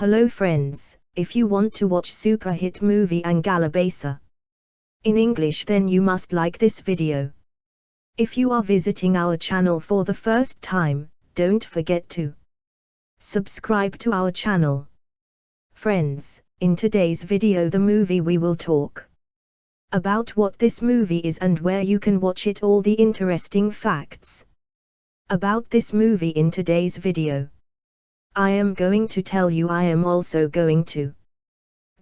Hello friends, if you want to watch super hit movie Angalabasa in English, then you must like this video. If you are visiting our channel for the first time, don't forget to subscribe to our channel. Friends, in today's video the movie we will talk about what this movie is and where you can watch it, all the interesting facts about this movie in today's video. I am going to tell you. I am also going to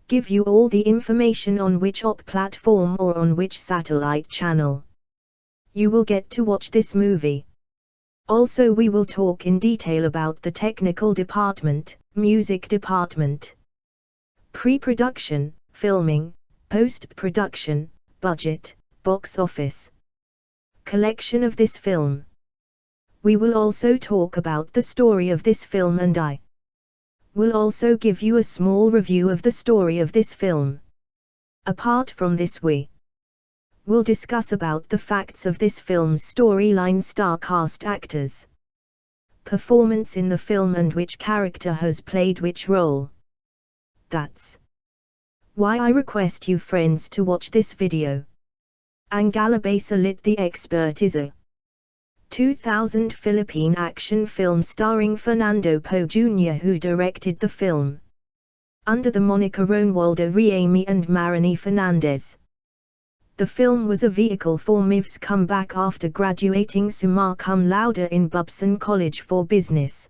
give you all the information on which platform or on which satellite channel you will get to watch this movie. Also we will talk in detail about the technical department, music department, pre-production, filming, post-production, budget, box office, collection of this film. We will also talk about the story of this film, and I will also give you a small review of the story of this film. Apart from this, we will discuss about the facts of this film's storyline, star cast, actors, performance in the film, and which character has played which role. That's why I request you friends to watch this video. Angalabasa Lit the Expert is a 2000 Philippine action film starring Fernando Poe Jr., who directed the film under the moniker Ronaldo Riami and Marini Fernandez. The film was a vehicle for Miv's comeback after graduating summa cum laude in Bubson College for Business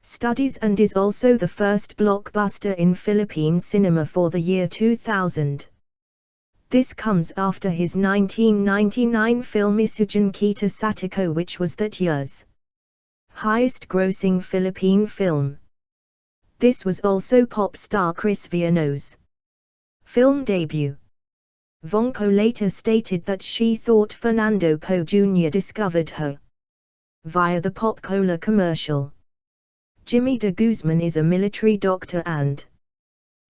Studies, and is also the first blockbuster in Philippine cinema for the year 2000. This comes after his 1999 film Isugan Kita Satiko, which was that year's highest-grossing Philippine film. This was also pop star Chris Villanueva's film debut. Vonco later stated that she thought Fernando Poe Jr. discovered her via the Pop Cola commercial. Jimmy de Guzman is a military doctor and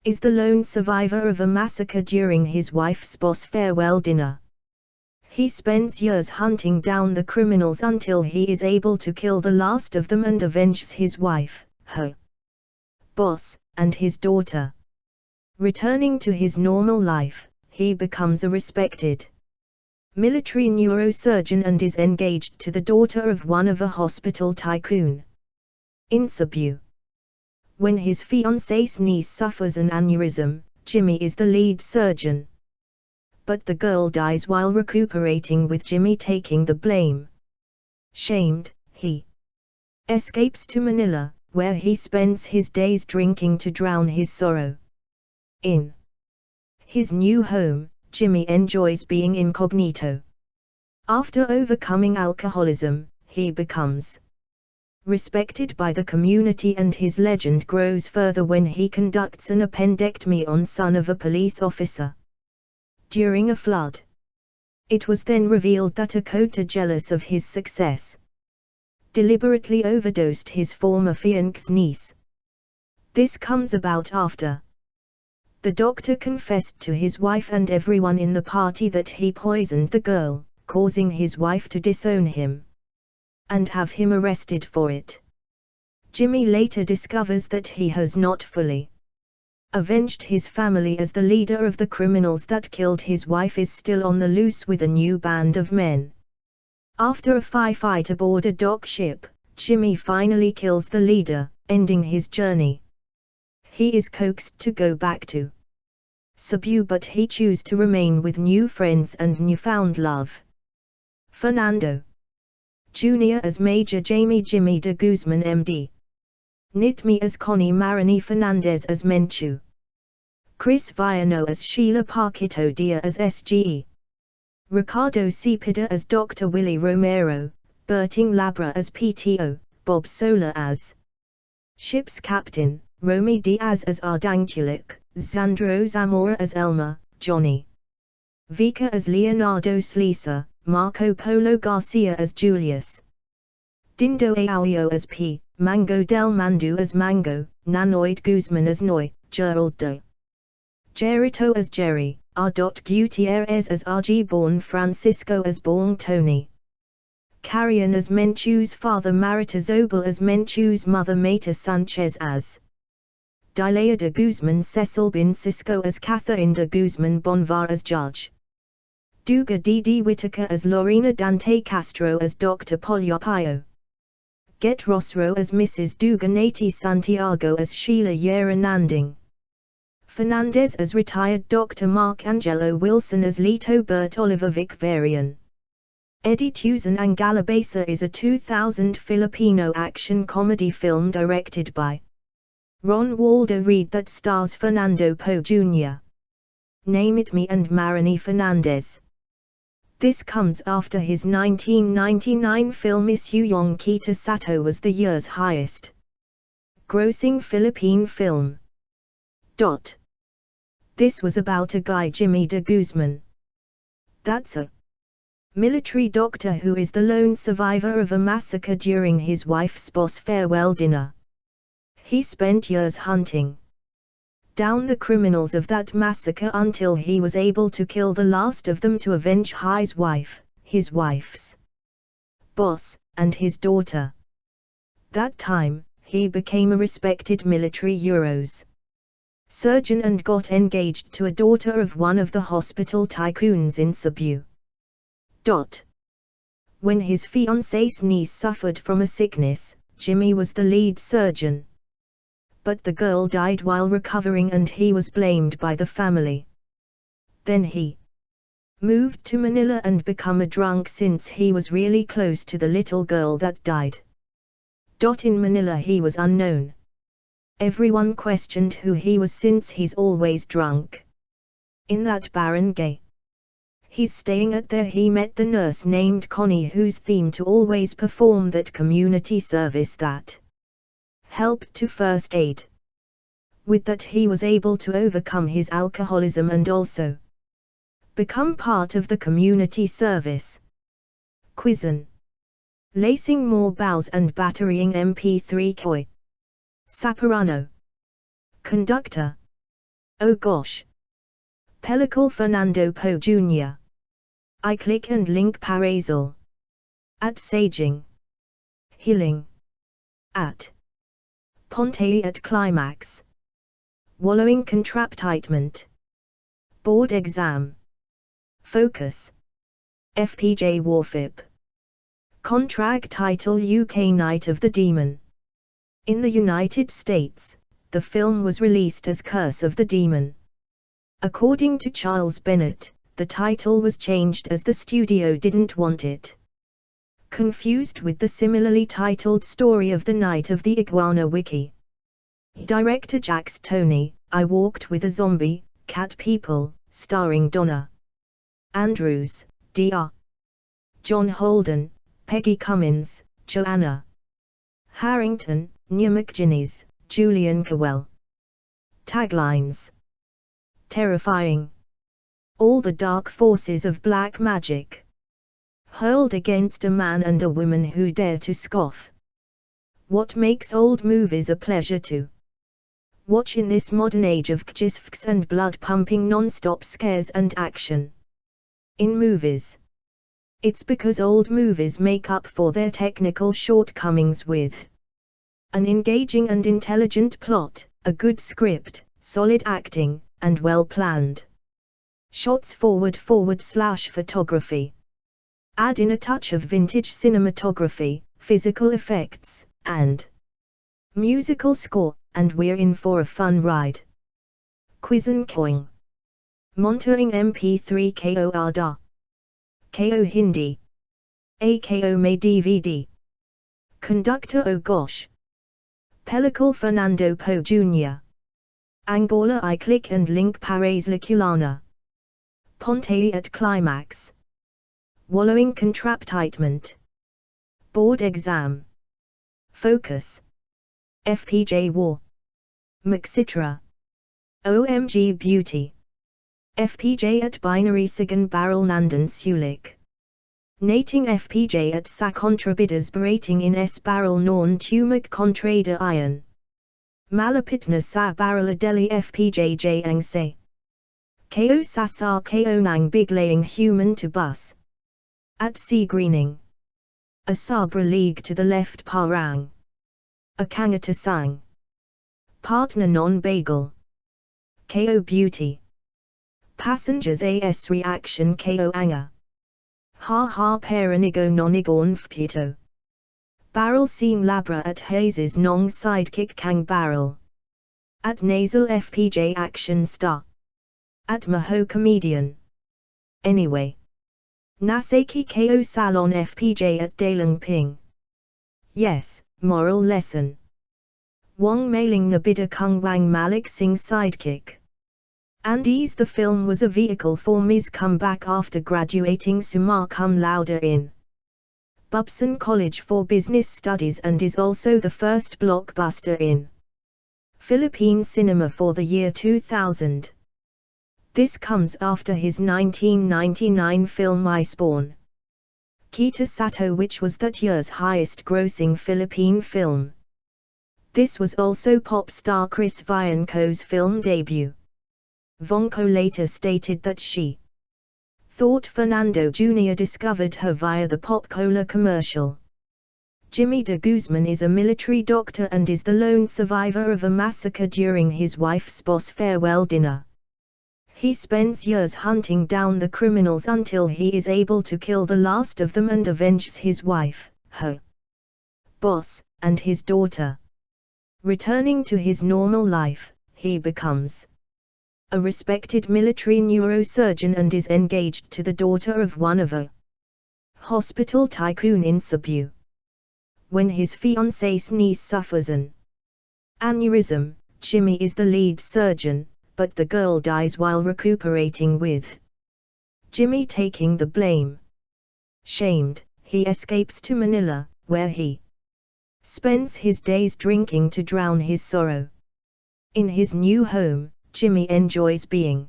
is the lone survivor of a massacre during his wife's boss farewell dinner. He spends years hunting down the criminals until he is able to kill the last of them and avenges his wife, her boss, and his daughter. Returning to his normal life, he becomes a respected military neurosurgeon and is engaged to the daughter of one of a hospital tycoon in Cebu. When his fiancée's niece suffers an aneurysm, Jimmy is the lead surgeon. But the girl dies while recuperating, with Jimmy taking the blame. Shamed, he escapes to Manila, where he spends his days drinking to drown his sorrow. In his new home, Jimmy enjoys being incognito. After overcoming alcoholism, he becomes respected by the community, and his legend grows further when he conducts an appendectomy on son of a police officer during a flood. It was then revealed that a Kota, jealous of his success, deliberately overdosed his former fiancée's niece. This comes about after the doctor confessed to his wife and everyone in the party that he poisoned the girl, causing his wife to disown him and have him arrested for it. Jimmy later discovers that he has not fully avenged his family, as the leader of the criminals that killed his wife is still on the loose with a new band of men. After a firefight aboard a dock ship, Jimmy finally kills the leader, ending his journey. He is coaxed to go back to Cebu, but he chooses to remain with new friends and newfound love. Fernando Jr. as Major Jamie Jimmy de Guzman MD. Nitmi as Connie Marini Fernandez as Menchu. Chris Villanueva as Sheila Paquito Dia as SGE. Ricardo Cepeda as Dr. Willie Romero, Berting Labra as PTO, Bob Sola as Ship's Captain, Romy Diaz as Ardangtulik, Xandro Zamora as Elmer, Johnny Vika as Leonardo Slisa, Marco Polo Garcia as Julius, Dindo Aoyo as P, Mango del Mandu as Mango, Nanoid Guzman as Noy, Geraldo Jerito as Jerry, R. Gutierrez as RG Born, Francisco as Born Tony, Carrion as Menchu's father, Marita Zobel as Menchu's mother, Maita Sanchez as Dilea de Guzman, Cecil Bin Cisco as Catherine de Guzman Bonvar as Judge. Duga D.D. Whitaker as Lorena Dante Castro as Dr. Poliopayo. Get Rosro as Mrs. Duga, Nati Santiago as Sheila Yera Nanding. Fernandez as retired Dr. Mark Angelo Wilson as Lito Bert Oliver Vic Varian. Eddie Tuzan ang Galabasa is a 2000 Filipino action comedy film directed by Ron Waldo Reed that stars Fernando Poe Jr., Name It Me and Marini Fernandez. This comes after his 1999 film Isyong Kita Sato was the year's highest grossing Philippine film. This was about a guy, Jimmy de Guzman. That's a military doctor who is the lone survivor of a massacre during his wife's boss farewell dinner. He spent years hunting down the criminals of that massacre until he was able to kill the last of them to avenge his wife, his wife's boss, and his daughter. That time, he became a respected military surgeon and got engaged to a daughter of one of the hospital tycoons in Cebu. When his fiancée's niece suffered from a sickness, Jimmy was the lead surgeon. But the girl died while recovering and he was blamed by the family. Then he moved to Manila and became a drunk since he was really close to the little girl that died. In Manila he was unknown. Everyone questioned who he was since he's always drunk. In that barangay he's staying at there he met the nurse named Connie who's theme to always perform that community service that helped to first aid. With that he was able to overcome his alcoholism and also become part of the community service. Quizzen. Lacing more bows and batterying MP3 Koi. Saparano. Conductor. Oh gosh. Pellicle Fernando Poe Jr. I click and link Parasol. At Saging. Healing. At Ponte at Climax. Wallowing Contraptitment. Board Exam. Focus. FPJ Warfip. Contract title UK Night of the Demon. In the United States, the film was released as Curse of the Demon. According to Charles Bennett, the title was changed as the studio didn't want it confused with the similarly titled story of the Night of the Iguana Wiki. Director Jax Tony, I Walked with a Zombie, Cat People, starring Donna Andrews, Dr. John Holden, Peggy Cummins, Joanna Harrington, Nya McGinnis, Julian Cowell. Taglines. Terrifying. All the dark forces of black magic hurled against a man and a woman who dare to scoff. What makes old movies a pleasure to watch in this modern age of GIFs and blood-pumping non-stop scares and action in movies? It's because old movies make up for their technical shortcomings with an engaging and intelligent plot, a good script, solid acting, and well-planned shots /photography. Add in a touch of vintage cinematography, physical effects, and musical score, and we're in for a fun ride. Quizzen Koing. Monitoring MP3 KO Arda. KO Hindi. AKO May DVD. Conductor Oh gosh. Pellicle Fernando Poe Jr. Angola I click and link Pares La Culana. Ponte at Climax. Wallowing Contraptitment. Board Exam. Focus. FPJ War. Maxitra. OMG Beauty. FPJ at Binary Sigan Barrel Nandan Sulik. Nating FPJ at Sa Contrabidas Berating in S Barrel Norn Tumac Contrada Iron. Malapitna Sa Barrel Adeli FPJ Ang Se. Ko Sasar Ko Nang Biglaying Human to Bus. At Sea Greening. A Sabra League to the left Parang. A Kangata Sang. Partner non-bagel. KO Beauty. Passengers AS reaction KO anger. Ha ha perenigo nonigon fpito. Barrel seeing labra at Hayes' nong sidekick kang barrel. At nasal FPJ action star. At Maho comedian. Anyway. Nasaki KO salon FPJ at Dalang Ping. Yes, moral lesson. Wong mailing Nabida Kung Wang Malik Singh sidekick. Andes the film was a vehicle for Ms. comeback after graduating summa cum laude in Bubson College for Business Studies and is also the first blockbuster in Philippine cinema for the year 2000. This comes after his 1999 film I Spawn Kita Sato, which was that year's highest-grossing Philippine film. This was also pop star Chris Vianco's film debut. Vonco later stated that she thought Fernando Jr. discovered her via the Pop Cola commercial. Jimmy de Guzman is a military doctor and is the lone survivor of a massacre during his wife's boss farewell dinner. He spends years hunting down the criminals until he is able to kill the last of them and avenges his wife, her boss, and his daughter. Returning to his normal life, he becomes a respected military neurosurgeon and is engaged to the daughter of one of a hospital tycoon in Cebu. When his fiancée's niece suffers an aneurysm, Jimmy is the lead surgeon, but the girl dies while recuperating, with Jimmy taking the blame. Shamed, he escapes to Manila, where he spends his days drinking to drown his sorrow. In his new home, Jimmy enjoys being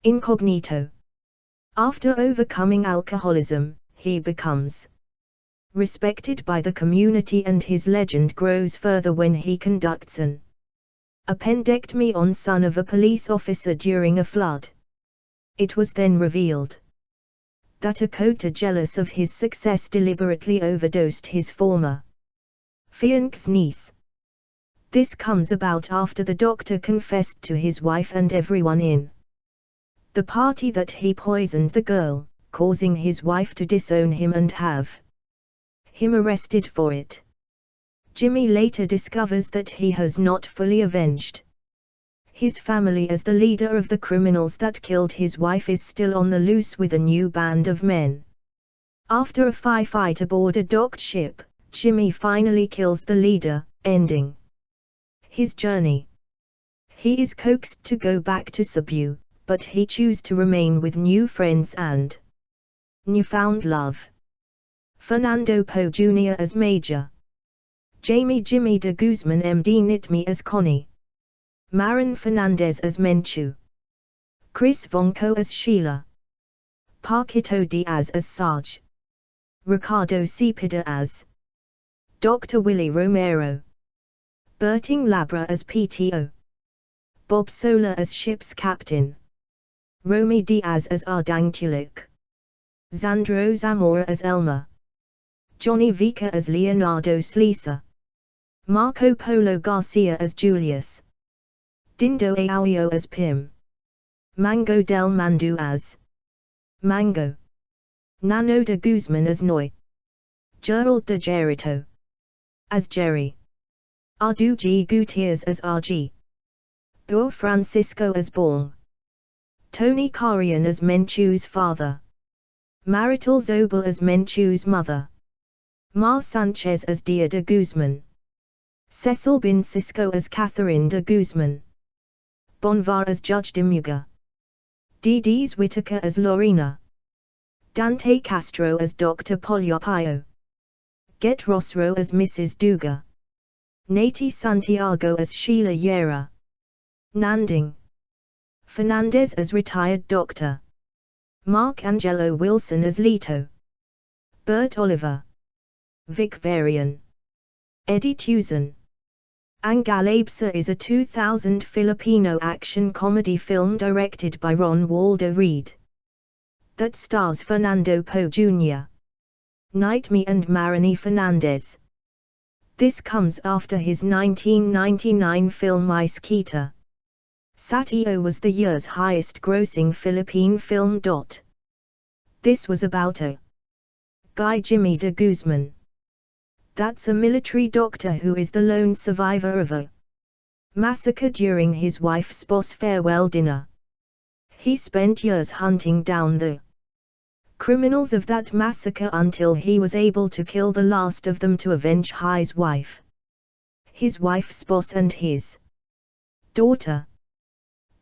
incognito. After overcoming alcoholism, he becomes respected by the community and his legend grows further when he conducts an appendectomy on son of a police officer during a flood. It was then revealed that a Kota, jealous of his success, deliberately overdosed his former fiancée's niece. This comes about after the doctor confessed to his wife and everyone in the party that he poisoned the girl, causing his wife to disown him and have him arrested for it. Jimmy later discovers that he has not fully avenged his family, as the leader of the criminals that killed his wife is still on the loose with a new band of men. After a firefight aboard a docked ship, Jimmy finally kills the leader, ending his journey. He is coaxed to go back to Cebu, but he chooses to remain with new friends and newfound love. Fernando Poe Jr. as Major. Jimmy de Guzman MD Nitmi as Connie. Marin Fernandez as Menchu. Chris Vonco as Sheila. Paquito Diaz as Sarge. Ricardo Cepeda as Dr. Willie Romero. Berting Labra as PTO. Bob Sola as ship's captain. Romy Diaz as Ardang Tulik. Xandro Zamora as Elmer. Johnny Vica as Leonardo Slisa. Marco Polo Garcia as Julius. Dindo Aoyo as Pim. Mango del Mandu as Mango. Nano de Guzman as Noy. Gerald de Gerito as Jerry. Ardu G. Gutierrez as RG. Bor Francisco as Bong. Tony Carian as Menchu's father. Marital Zobel as Menchu's mother. Mar Sanchez as Dia de Guzman. Cecil Bin Cisco as Catherine de Guzman. Bonvar as Judge Demuga. Didiz Whitaker as Lorena. Dante Castro as Dr. Poliopayo. Get Rosro as Mrs. Duga. Nati Santiago as Sheila Yera. Nanding Fernandez as retired doctor. Mark Angelo Wilson as Lito. Bert Oliver. Vic Varian. Eddie Tuzan. Angalabsa is a 2000 Filipino action comedy film directed by Ron Waldo Reed that stars Fernando Poe Jr., Nightme and Marini Fernandez. This comes after his 1999 film Ice Kita. Satio was the year's highest-grossing Philippine film. This was about a guy, Jimmy de Guzman. That's a military doctor who is the lone survivor of a massacre during his wife's boss farewell dinner. He spent years hunting down the criminals of that massacre until he was able to kill the last of them to avenge his wife, his wife's boss and his daughter.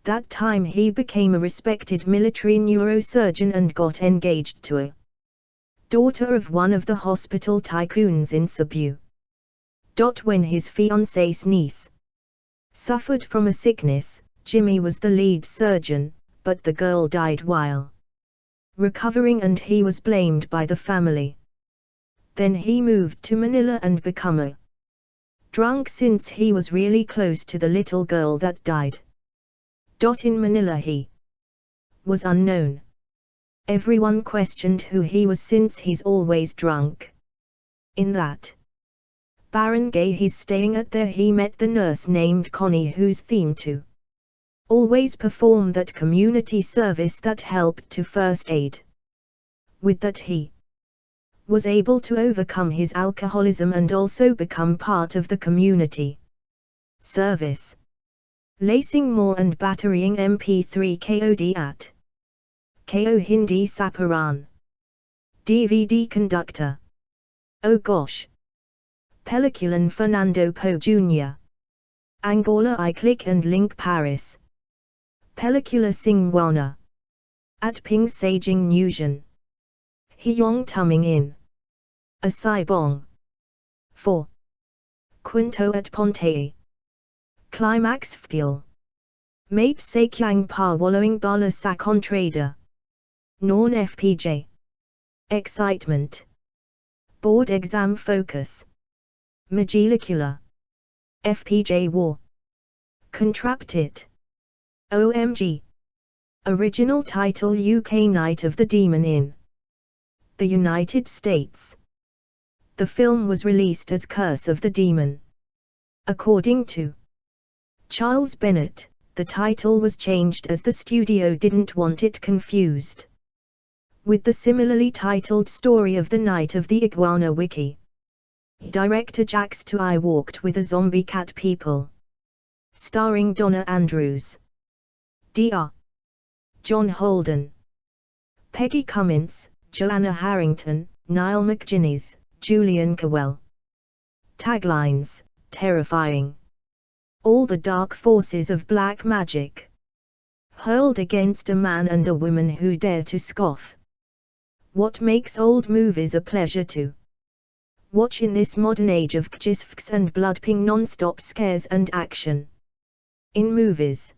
That time he became a respected military neurosurgeon and got engaged to a daughter of one of the hospital tycoons in Cebu. When his fiancée's niece suffered from a sickness, Jimmy was the lead surgeon, but the girl died while recovering and he was blamed by the family. Then he moved to Manila and became a drunk since he was really close to the little girl that died. In Manila he was unknown. Everyone questioned who he was since he's always drunk. In that barangay he's staying at there he met the nurse named Connie whose theme to always perform that community service that helped to first aid. With that he was able to overcome his alcoholism and also become part of the community service. Lacing more and battering MP3 KOD at KO Hindi Saparan. DVD conductor. Oh gosh. Pelliculan Fernando Poe Jr. Angola I click and link Paris. Pellicula Singwana. At Ping Saging Nusion. Hiyong Tuming in. Asibong. 4. Quinto at Ponte. Climax Fpil. Mate Sakyang Pa Wallowing Bala Sa Contrada. Non FPJ. Excitement. Board exam focus. Magicula. FPJ War. Contraptit. OMG. Original title UK Night of the Demon in the United States. The film was released as Curse of the Demon. According to Charles Bennett, the title was changed as the studio didn't want it confused with the similarly titled story of the Night of the Iguana Wiki. Director Jax to I Walked with a Zombie Cat People. Starring Donna Andrews, Dr. John Holden, Peggy Cummins, Joanna Harrington, Niall McGinnis, Julian Cowell. Taglines: terrifying. All the dark forces of black magic hurled against a man and a woman who dare to scoff. What makes old movies a pleasure to watch in this modern age of GIFs and blood-ping non-stop scares and action in movies?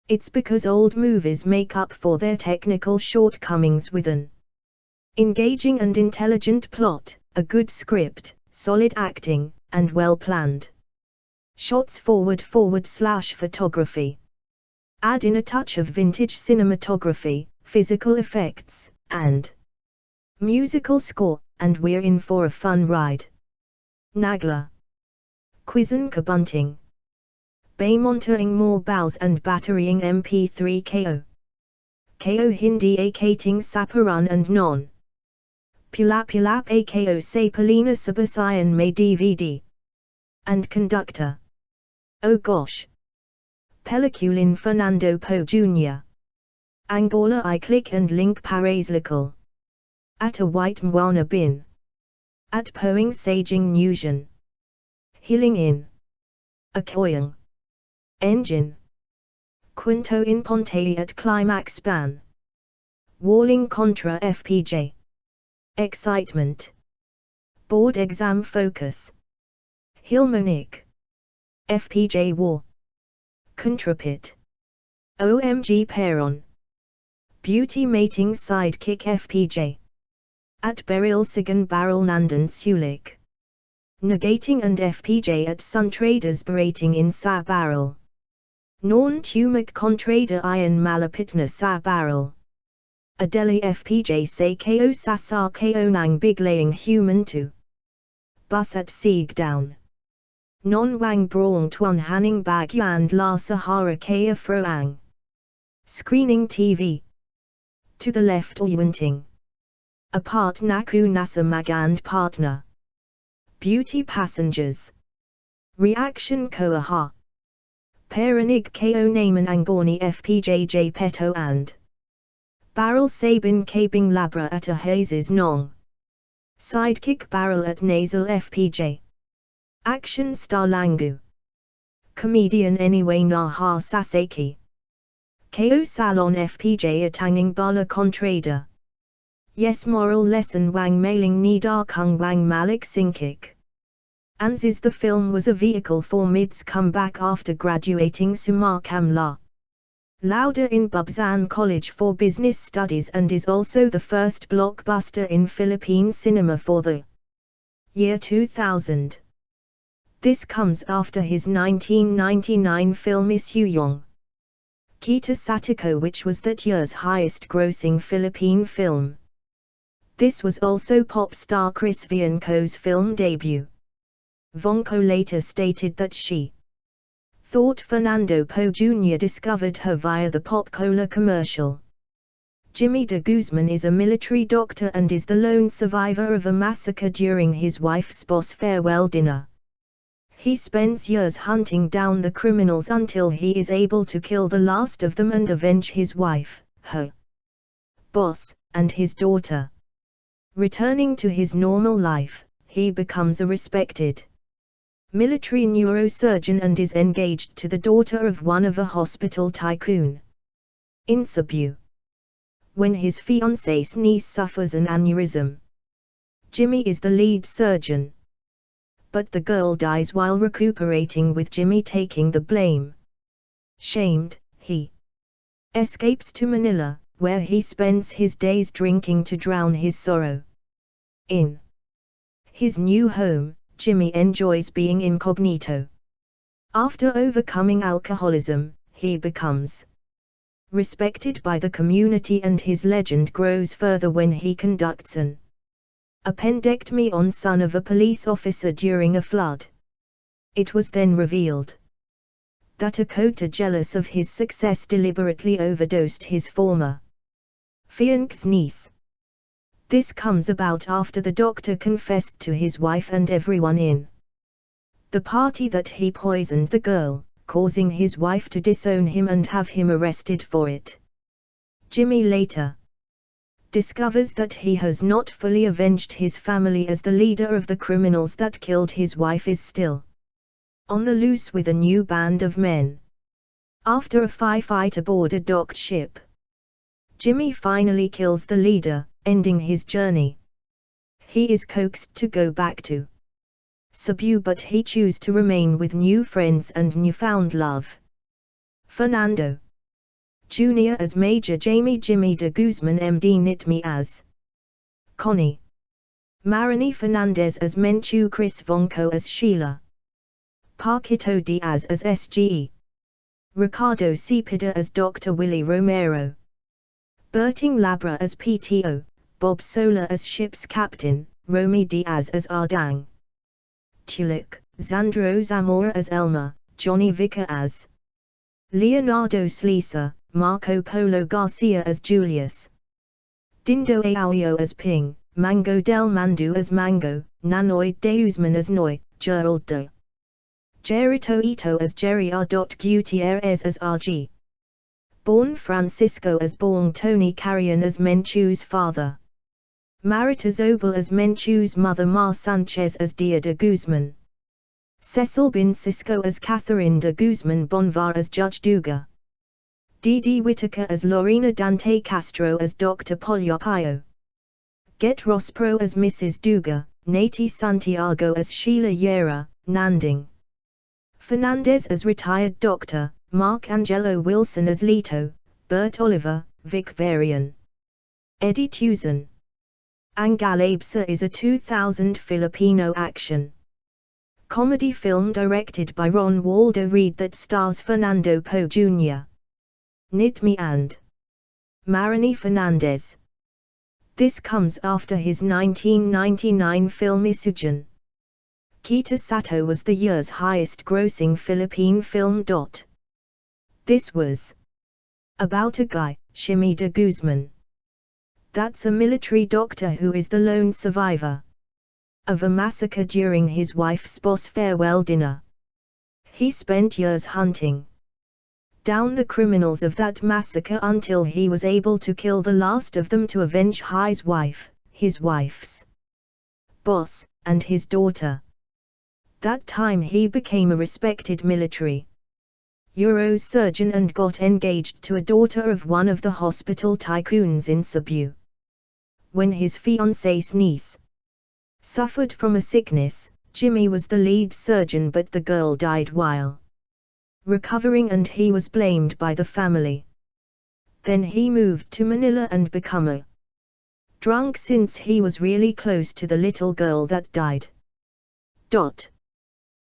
It's because old movies make up for their technical shortcomings with an engaging and intelligent plot, a good script, solid acting, and well-planned shots /photography. Add in a touch of vintage cinematography, physical effects, and musical score, and we're in for a fun ride. Nagla. Quizzen Kabunting. Baymonting more bows and batterying MP3 KO. KO Hindi akating Saparan and non. Pulap AKO Say Palina Sabasayan May DVD. And conductor. Oh gosh. Pelliculin Fernando Poe Jr. Angola I click and link Paris local. At a white Mwana bin. At Poing Saging Nusion. Healing in. Akoyang. Engine. Quinto in Ponte at Climax Ban. Walling Contra FPJ. Excitement. Board exam focus. Hilmonic. FPJ War. Contrapit. OMG Peron. Beauty mating sidekick FPJ. At Beryl Sigan Barrel Nandan Sulik. Negating and FPJ at Sun Traders berating in Sa Barrel. Non Tumac Contrada Iron Malapitna Sa Barrel. Adeli FPJ Say KO Sasar KO Nang Big Laying Human to bus at Sigdown. Non wang braung tuan hanning bag and la Sahara kaya froang. Screening TV. To the left Uyunting. Apart naku nasa magand partner. Beauty passengers. Reaction koaha. Paranig ko naman angorni fpjj peto and. Barrel sabin kabing labra at a hazes nong. Sidekick barrel at nasal fpj. Action star langu. Comedian anyway na ha saseki. Ko salon fpj atanging bala contrada. Yes moral lesson wang mailing ni da kung wang malik sinkik. Anzis the film was a vehicle for Mid's comeback after graduating Summa Cum Laude in Bubsan College for Business Studies and is also the first blockbuster in Philippine cinema for the year 2000. This comes after his 1999 film Isuyong Kita Satiko, which was that year's highest-grossing Philippine film. This was also pop star Chris Vianco's film debut. Vonco later stated that she thought Fernando Poe Jr. discovered her via the Pop Cola commercial. Jimmy de Guzman is a military doctor and is the lone survivor of a massacre during his wife's boss farewell dinner. He spends years hunting down the criminals until he is able to kill the last of them and avenge his wife, her boss, and his daughter. Returning to his normal life, he becomes a respected military neurosurgeon and is engaged to the daughter of one of a hospital tycoon. In Cebu, when his fiancée's niece suffers an aneurysm, Jimmy is the lead surgeon. But the girl dies while recuperating, with Jimmy taking the blame. Shamed, he escapes to Manila, where he spends his days drinking to drown his sorrow. In his new home, Jimmy enjoys being incognito. After overcoming alcoholism, he becomes respected by the community and his legend grows further when he conducts an appendectomy on son of a police officer during a flood. It was then revealed that a Kota, jealous of his success, deliberately overdosed his former fiancée's niece. This comes about after the doctor confessed to his wife and everyone in the party that he poisoned the girl, causing his wife to disown him and have him arrested for it. Jimmy later discovers that he has not fully avenged his family, as the leader of the criminals that killed his wife is still on the loose with a new band of men. After a firefight aboard a docked ship, Jimmy finally kills the leader, ending his journey. He is coaxed to go back to Cebu, but he chooses to remain with new friends and newfound love. Fernando Jr. as Major Jamie Jimmy de Guzman, MD Nitmi as Connie, Marini Fernandez as Menchu, Chris Vonco as Sheila, Paquito Diaz as SGE, Ricardo Cepeda as Dr. Willie Romero, Berting Labra as PTO, Bob Sola as ship's captain, Romy Diaz as Ardang, Tulik, Xandro Zamora as Elmer, Johnny Vicker as Leonardo Slisa, Marco Polo Garcia as Julius, Dindo Aoyo as Ping, Mango del Mandu as Mango, Nanoy de Guzman as Noy, Gerald de Jerito Ito as Jerry R. Gutierrez as RG, Born Francisco as Born, Tony Carrion as Menchu's father, Marita Zobel as Menchu's mother, Mar Sanchez as Dia de Guzman, Cecil Bin Cisco as Catherine de Guzman, Bonvar as Judge Duga, Dee Whitaker as Lorena Dante Castro as Dr. Poliopayo, Get Rospro as Mrs. Duga, Nati Santiago as Sheila Yera, Nanding Fernandez as retired doctor, Mark Angelo Wilson as Lito, Bert Oliver, Vic Varian, Eddie Tuzan. Angalabsa is a 2000 Filipino action comedy film directed by Ron Waldo Reed that stars Fernando Poe Jr., Nitmi and Marini Fernandez. This comes after his 1999 film Isujan Kita Sato was the year's highest-grossing Philippine film. This was about a guy, Shimi de Guzman. That's a military doctor who is the lone survivor of a massacre during his wife's boss farewell dinner. He spent years hunting down the criminals of that massacre until he was able to kill the last of them to avenge his wife, his wife's boss, and his daughter. That time he became a respected military neurosurgeon and got engaged to a daughter of one of the hospital tycoons in Cebu. When his fiancée's niece suffered from a sickness, Jimmy was the lead surgeon, but the girl died while recovering and he was blamed by the family. Then he moved to Manila and became a drunk since he was really close to the little girl that died.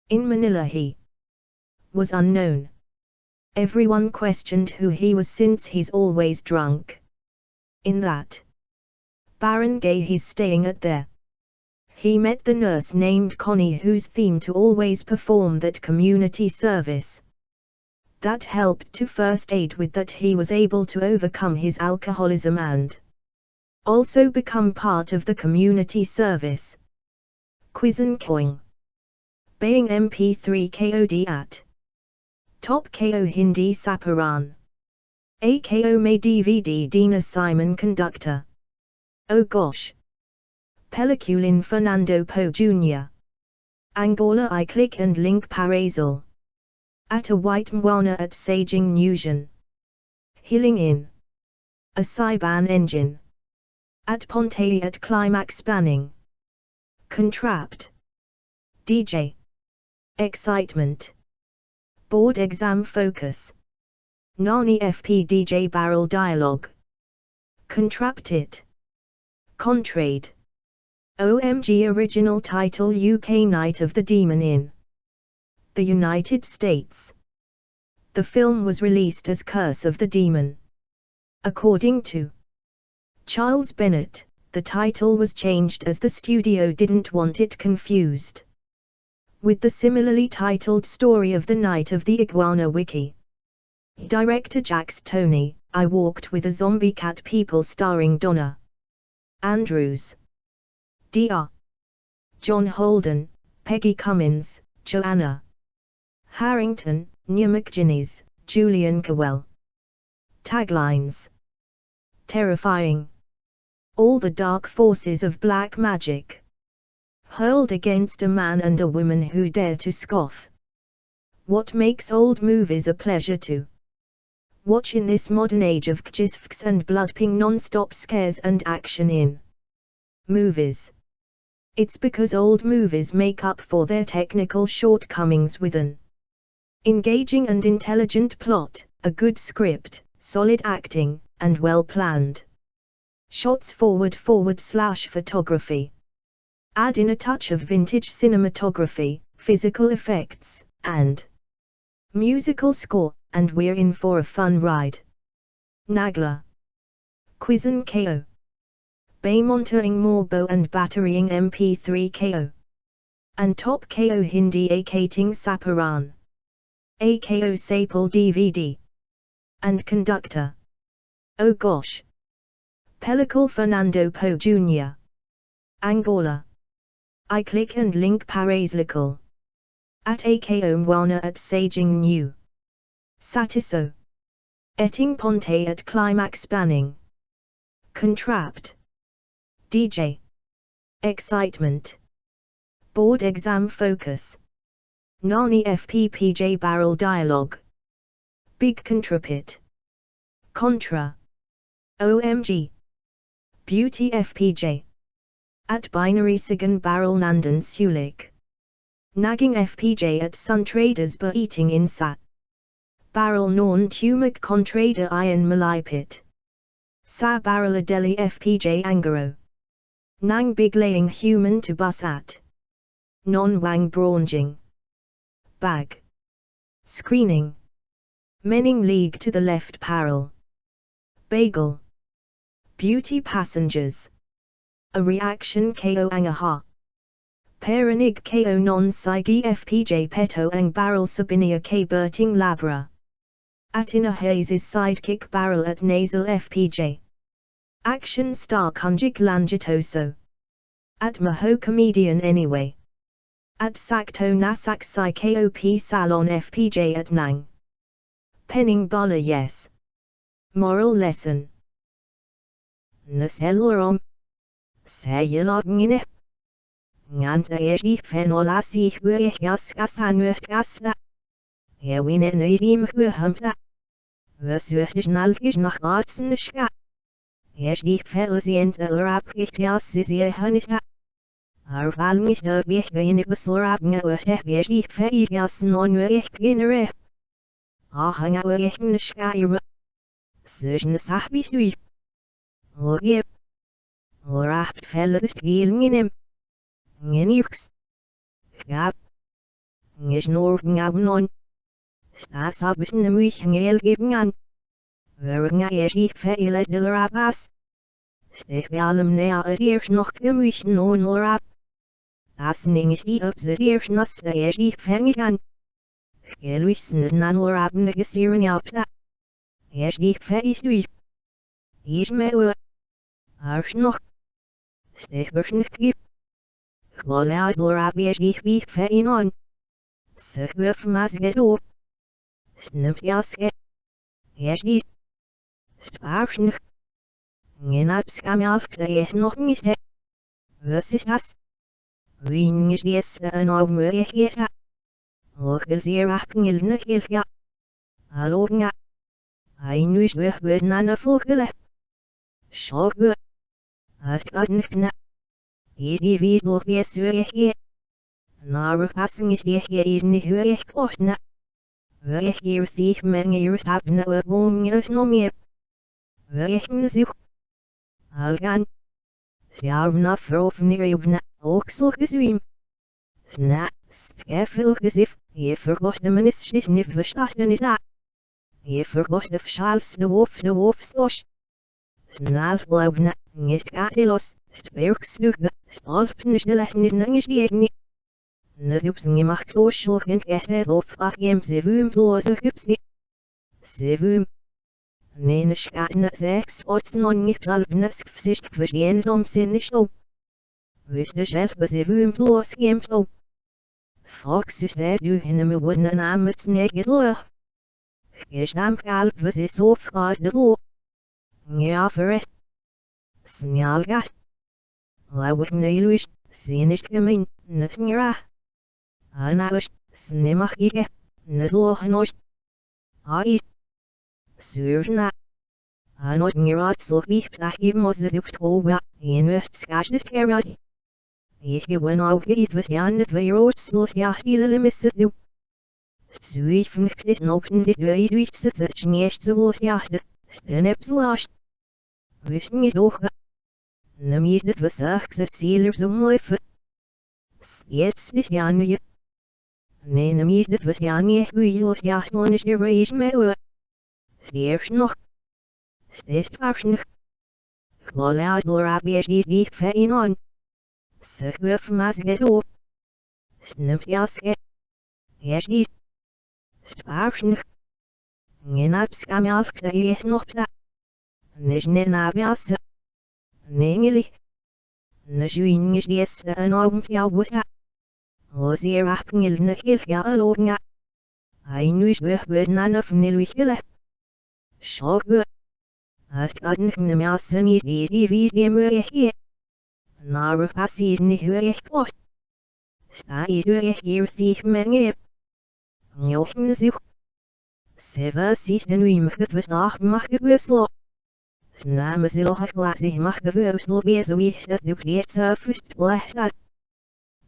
In Manila he was unknown. Everyone questioned who he was since he's always drunk. In that barangay he's staying at there, he met the nurse named Connie whose theme to always perform that community service. That helped to first aid with that he was able to overcome his alcoholism and also become part of the community service. Quizzen Koing Bayang MP3 KOD at Top KO Hindi Saparan AKO May DVD Dina Simon Conductor. Oh gosh. Peliculin Fernando Poe Jr. Angola I click and link Parazal. At a white mwana at Saging Nusion. Healing in a Saiban engine. At Ponte at Climax Spanning. Contrapt. DJ. Excitement. Board exam focus. Nani FP DJ barrel dialogue. Contrapt it. Contrade. OMG original title UK Night of the Demon in the United States. The film was released as Curse of the Demon. According to Charles Bennett, the title was changed as the studio didn't want it confused with the similarly titled story of the Night of the Iguana Wiki. Director Jax Tony, I Walked with a Zombie Cat People starring Donna Andrews, Dr. John Holden, Peggy Cummins, Joanna Harrington, Nya McGinnis, Julian Cowell. Taglines: Terrifying. All the dark forces of black magic hurled against a man and a woman who dare to scoff. What makes old movies a pleasure to watch in this modern age of GIFs and blood-ping non-stop scares and action in movies? It's because old movies make up for their technical shortcomings with an engaging and intelligent plot, a good script, solid acting, and well-planned shots /photography. Add in a touch of vintage cinematography, physical effects, and musical score, and we're in for a fun ride. Nagla. Quizzen KO. Baymontuing Morbo and Batterying MP3 KO. And Top KO Hindi Akating Saparan. AKO Sapal DVD. And Conductor. Oh gosh. Pellicle Fernando Poe Jr. Angola. I click and link Parazlical. At AKO Mwana at Saging New. Satiso. Etting Ponte at Climax Spanning. Contrapt. DJ. Excitement. Board exam focus. Nani FPPJ barrel dialogue. Big contrapit. Contra. OMG. Beauty FPJ. At binary Sigan barrel Nandan Sulik. Nagging FPJ at Sun Traders Bar eating in Sat. Barrel Non Tumac Contrada Iron Malipit. Sa barrel Adeli FPJ Angaro. Nang big laying human to bus at. Non Wang Braunjing. Bag. Screening. Menning League to the left parallel. Bagel. Beauty passengers. A reaction KO Angaha. Perinig ko non sige fpj peto ang barrel sabinia k berting labra. Atina Hayes' sidekick barrel at nasal fpj. Action star kunjik langitoso. At maho comedian anyway. At sakto nasak si kop salon fpj at nang. Penning bala yes. Moral lesson. Naselurom. Sayilogine. Nganta eji fenolasi huigas asanwertgasla. Ewine neidim huhamta. Versuchtig nalgisch nach Ratsenschka. Eji felsient elrapkias is je honesta. Arval mich der Weg in besorabne urte eji feigas non weich genere. Ahanga weich nschkaire. Sujne sahbisui. Ogib. Orapt fellet gilnginem. Ngenix. Gab. Ngisnor ngabnon. Stas abischen mich ngel geben an. Wernga eji feilet de rapas. Stech bei allem näher als noch gemüch non rap. Das ning ist die observiert nas der eji fängig an. Geluisen nan rapen gesiren abta. Eji feistui. Ich mehr. Arsch noch. Stech beschnich gibt. Gwolaad lorabiesh wie feinon. Sich wirf masget op. Snimt jaske. Eschdies. Sparschnich. Genapskamjalk da es noch nicht. Was ist das? Wien ist jetzt ein Augenmöglich jetzt. Lochel sehr achngel nöchel ja. Hallo ja. Ein Nusch würden an der Vogel. Schock wird. Hast grad nicht na. Die wie durch wie es höre. Nare passen ist die hier nicht höre kosten. Höre hier sich Menge ihres haben Wohnung ihres noch mehr. Höre sich. Algan. Sie haben auf offene Ebene auch so geswim. Sna, skeffel gesif, ihr vergoste man ist schlicht nicht verstanden ist da. Ihr vergoste Schals de Wurfstosch. Snal blaubna, nicht gatilos, Sperkslüge. Stolpen schnell nicht nangeschlägen. Nadjupsen gemacht Kloschulchen gestern auf Achjem Sevüm lose gibt's nicht. Sevüm. Nene Schatten 6 Orten und nicht halbnes Gesicht verstehen Sinn nicht ob. Wüsste selber Sevüm los gemt ob. Fox ist der du in einem wurden Namens nicht durch. Gestammt halb was ist so frage lo. Ja verrest. Snjalgast. Lauwig neiluisch, sie nicht gemein, nicht mira. Anauisch, snimachige, nicht lochenoisch. Ais. Surna. Anoit mirat so wie plachim aus der Oktober, in Westskast nicht gerad. Ich gewinn auch geht, was ja nicht wie rotslos ja stille misset du. Zuich nicht nopen dit wie du ich sitze, nicht so los jachte, stennepslasch. Wischen ich doch. Namie dit was gezet zieler zo'n leven. Jetzt niet Jan je. Nee, namie dit was Jan je goeielos ja stond is je reis met u. Steers nog. Steeds parsnig. Gwolaad lorabies die fein on. Zich wuf mas get op. Snimt jaske. Jes die. Sparsnig. Genapskamjalk da je nog pla. Nisch ne nabiasse. Nengelig. Nashuin is yes an album ja wusta. Osier achngel nechil ja alognga. Ein nuis würden an of nilwichele. Schock wird. Hast adnich ne massen is die wie die möglich hier. Nare passis nicht hörig post. Sta is hörig hier sich menge. Njochen sich. Seva sis den uimget was nachmacht gebürslo. Snamen ze nog glaasig mag gewurstel weer zo is dat dupleert zo fust blast.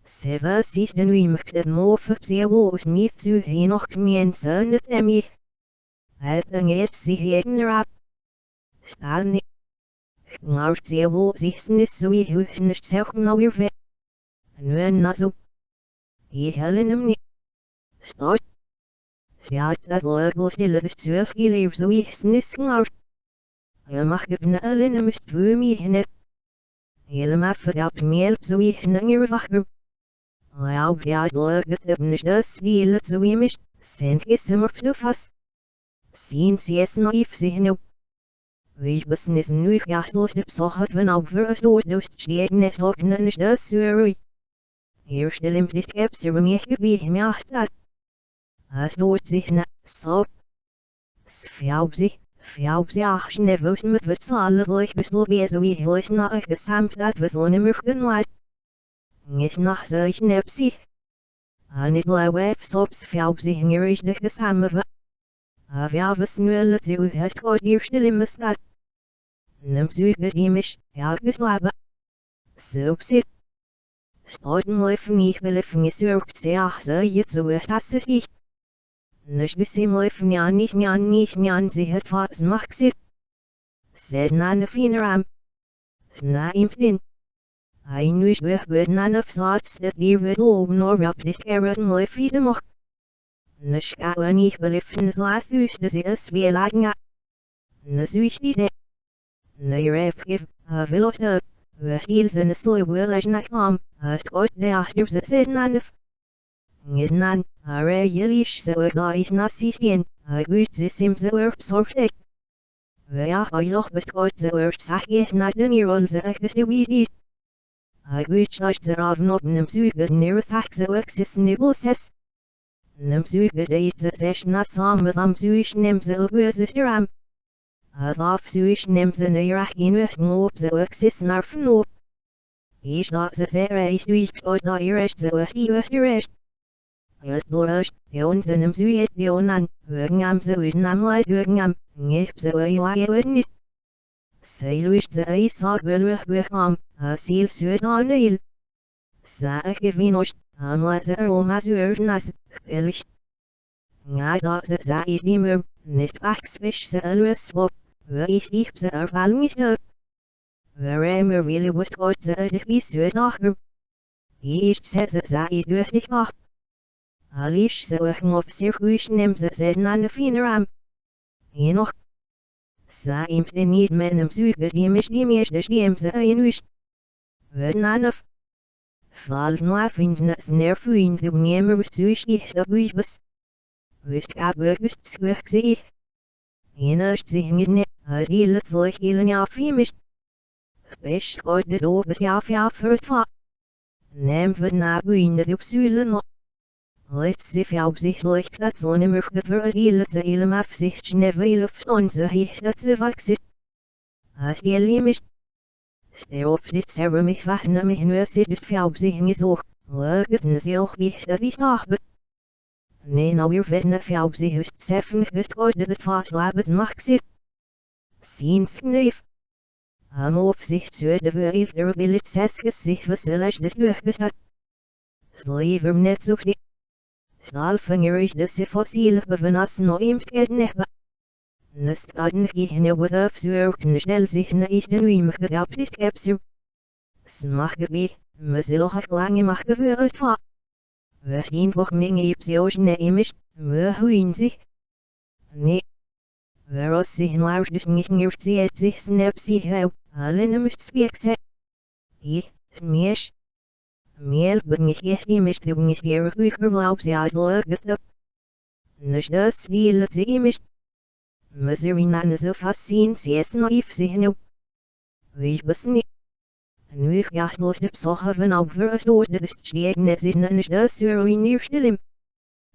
Seva sis den uimget het moof op zeer woos niet zo heen nog mensen het emmy. Het dangeert zich heen erop. Staan niet. Ngaart zeer woos is niet zo je hoeft niet zelf nou weer weg. Nu en na zo. Je hellen hem niet. Stort. Ja, dat leuk stille dus zelf je leef zo is niet ngaart. Je mag gebna alleen mist voor mij net. Helemaal verdapt meer zo ik nanger wakker. Laub ja loget ebnisch das Wiele zu imisch, sind gesimmer fluffas. Sien sie es naif sich nu. Wie bissen is nu gaslos de psocht van op verst door stieg net hocknen is das surui. Hier stil im dit gepse we mich gebiet mir acht. As doort sich na so. Fjauwzi ach nevus met wat zalig beslo bezo wie heus na ik gesamt dat we so nimmer genwaat. Nis nach solch nepsi. Anit lawef sops fjauwzi hingerisch de gesamme. Avjavus nuelle zu het god hier stil im stad. Nem zuige dimisch, ja geswabe. Sopsi. Stoten liefen nicht beliffen gesurkt sehr ach so jetzt so das ist ich. Nisch gesim liefen ja nicht sie het was macht sie. Sed na ne fineram. Na im din. Ein nuisch wird na ne fsats dat die wird loben nor op dit kerren liefen de mocht. Nisch ga nicht beliffen so athus dat sie es wie lagen. Ne zuich die de. Ne ref gif, vilot up. We stiel zijn soe wil als na kwam, het ooit de achter ze zitten aan de Is nan, are jelish zo ga is na sistien, gut ze sim zo absorpte. We ja oiloch betkort zo sag is na de nirol ze echt de wie gut schlecht ze raven op nem zuge neer thak zo exis nibbles. Nem zuge de ze zes na sam met am zuish nem ze bezisteram. Af zuish nem ze neerach in west moop ze exis naar fnoop. Is dat ze zere is duicht ooit na iresh ze west Het bloos, joon ze nem zuiet joonan, wegen ze uiten am leid wegen ngip ze je niet. Zeiluish ze is sag wegam, asiel zuet aan eil. Zaag gevinost, am ze oma zuernas, gelicht. Dat ze zaid niet meer, niet axfisch ze elwes wop, we is diep ze ervallen is op. We meer willen wat kort ze de wie zuet nachger. Is ze zaid durstig af. Alish ze wegen op circuit nem ze zeden aan de fineram. Hier nog. Sa imt de niet met hem zuige die mis de stiem ze een wish. We nanaf. Valt no vinden het nerfuin de nemer wist zuig ich dat buibes. Wist ab wist zwig zie. Hinnast zich niet ne, die let zoich hielen ja fiemisch. Best gooit de dobes ja voor va. Neem we na buin de op zuilen nog. Let's see absichtlich dat so ne möchte die ze ilm afsicht nevel of onze hich dat ze vaksit. As die limisch. Ste of dit server mich wachne mich nur sit dit absichting is och. Leugten sie auch wie dat is nachbe. Nee nou wir werden absicht seffen getroide dat fast labes macht sit. Sins neef. Am of sich zu de verif der billet seskes sich verselig dit durchgestat. Liever net so die. Snalfingerisch de se fossiel bevenassen no imt gednehba. Nest adn gihne with of zuerken schnell sich ne is den uim gedaptit gepsu. Smach gebi, mesiloch lange mach gewürret fa. Westin woch minge ipsioch ne imisch, huin sich. Ne. Veros sich nuars dus nicht nircht sie et sich snep sich hau, alle ne mischt spiekse. Smiesch. Miel ben ich jetzt die mischt du nicht hier Bücher glaub sie alt leugnet. Nicht das wie sie mischt. Meserina so fassin sie es naif sie nu. Wie wissen nicht. Nu ich gaslos de psoche van op verstoot de stiegen es in nicht das ruinier stillim.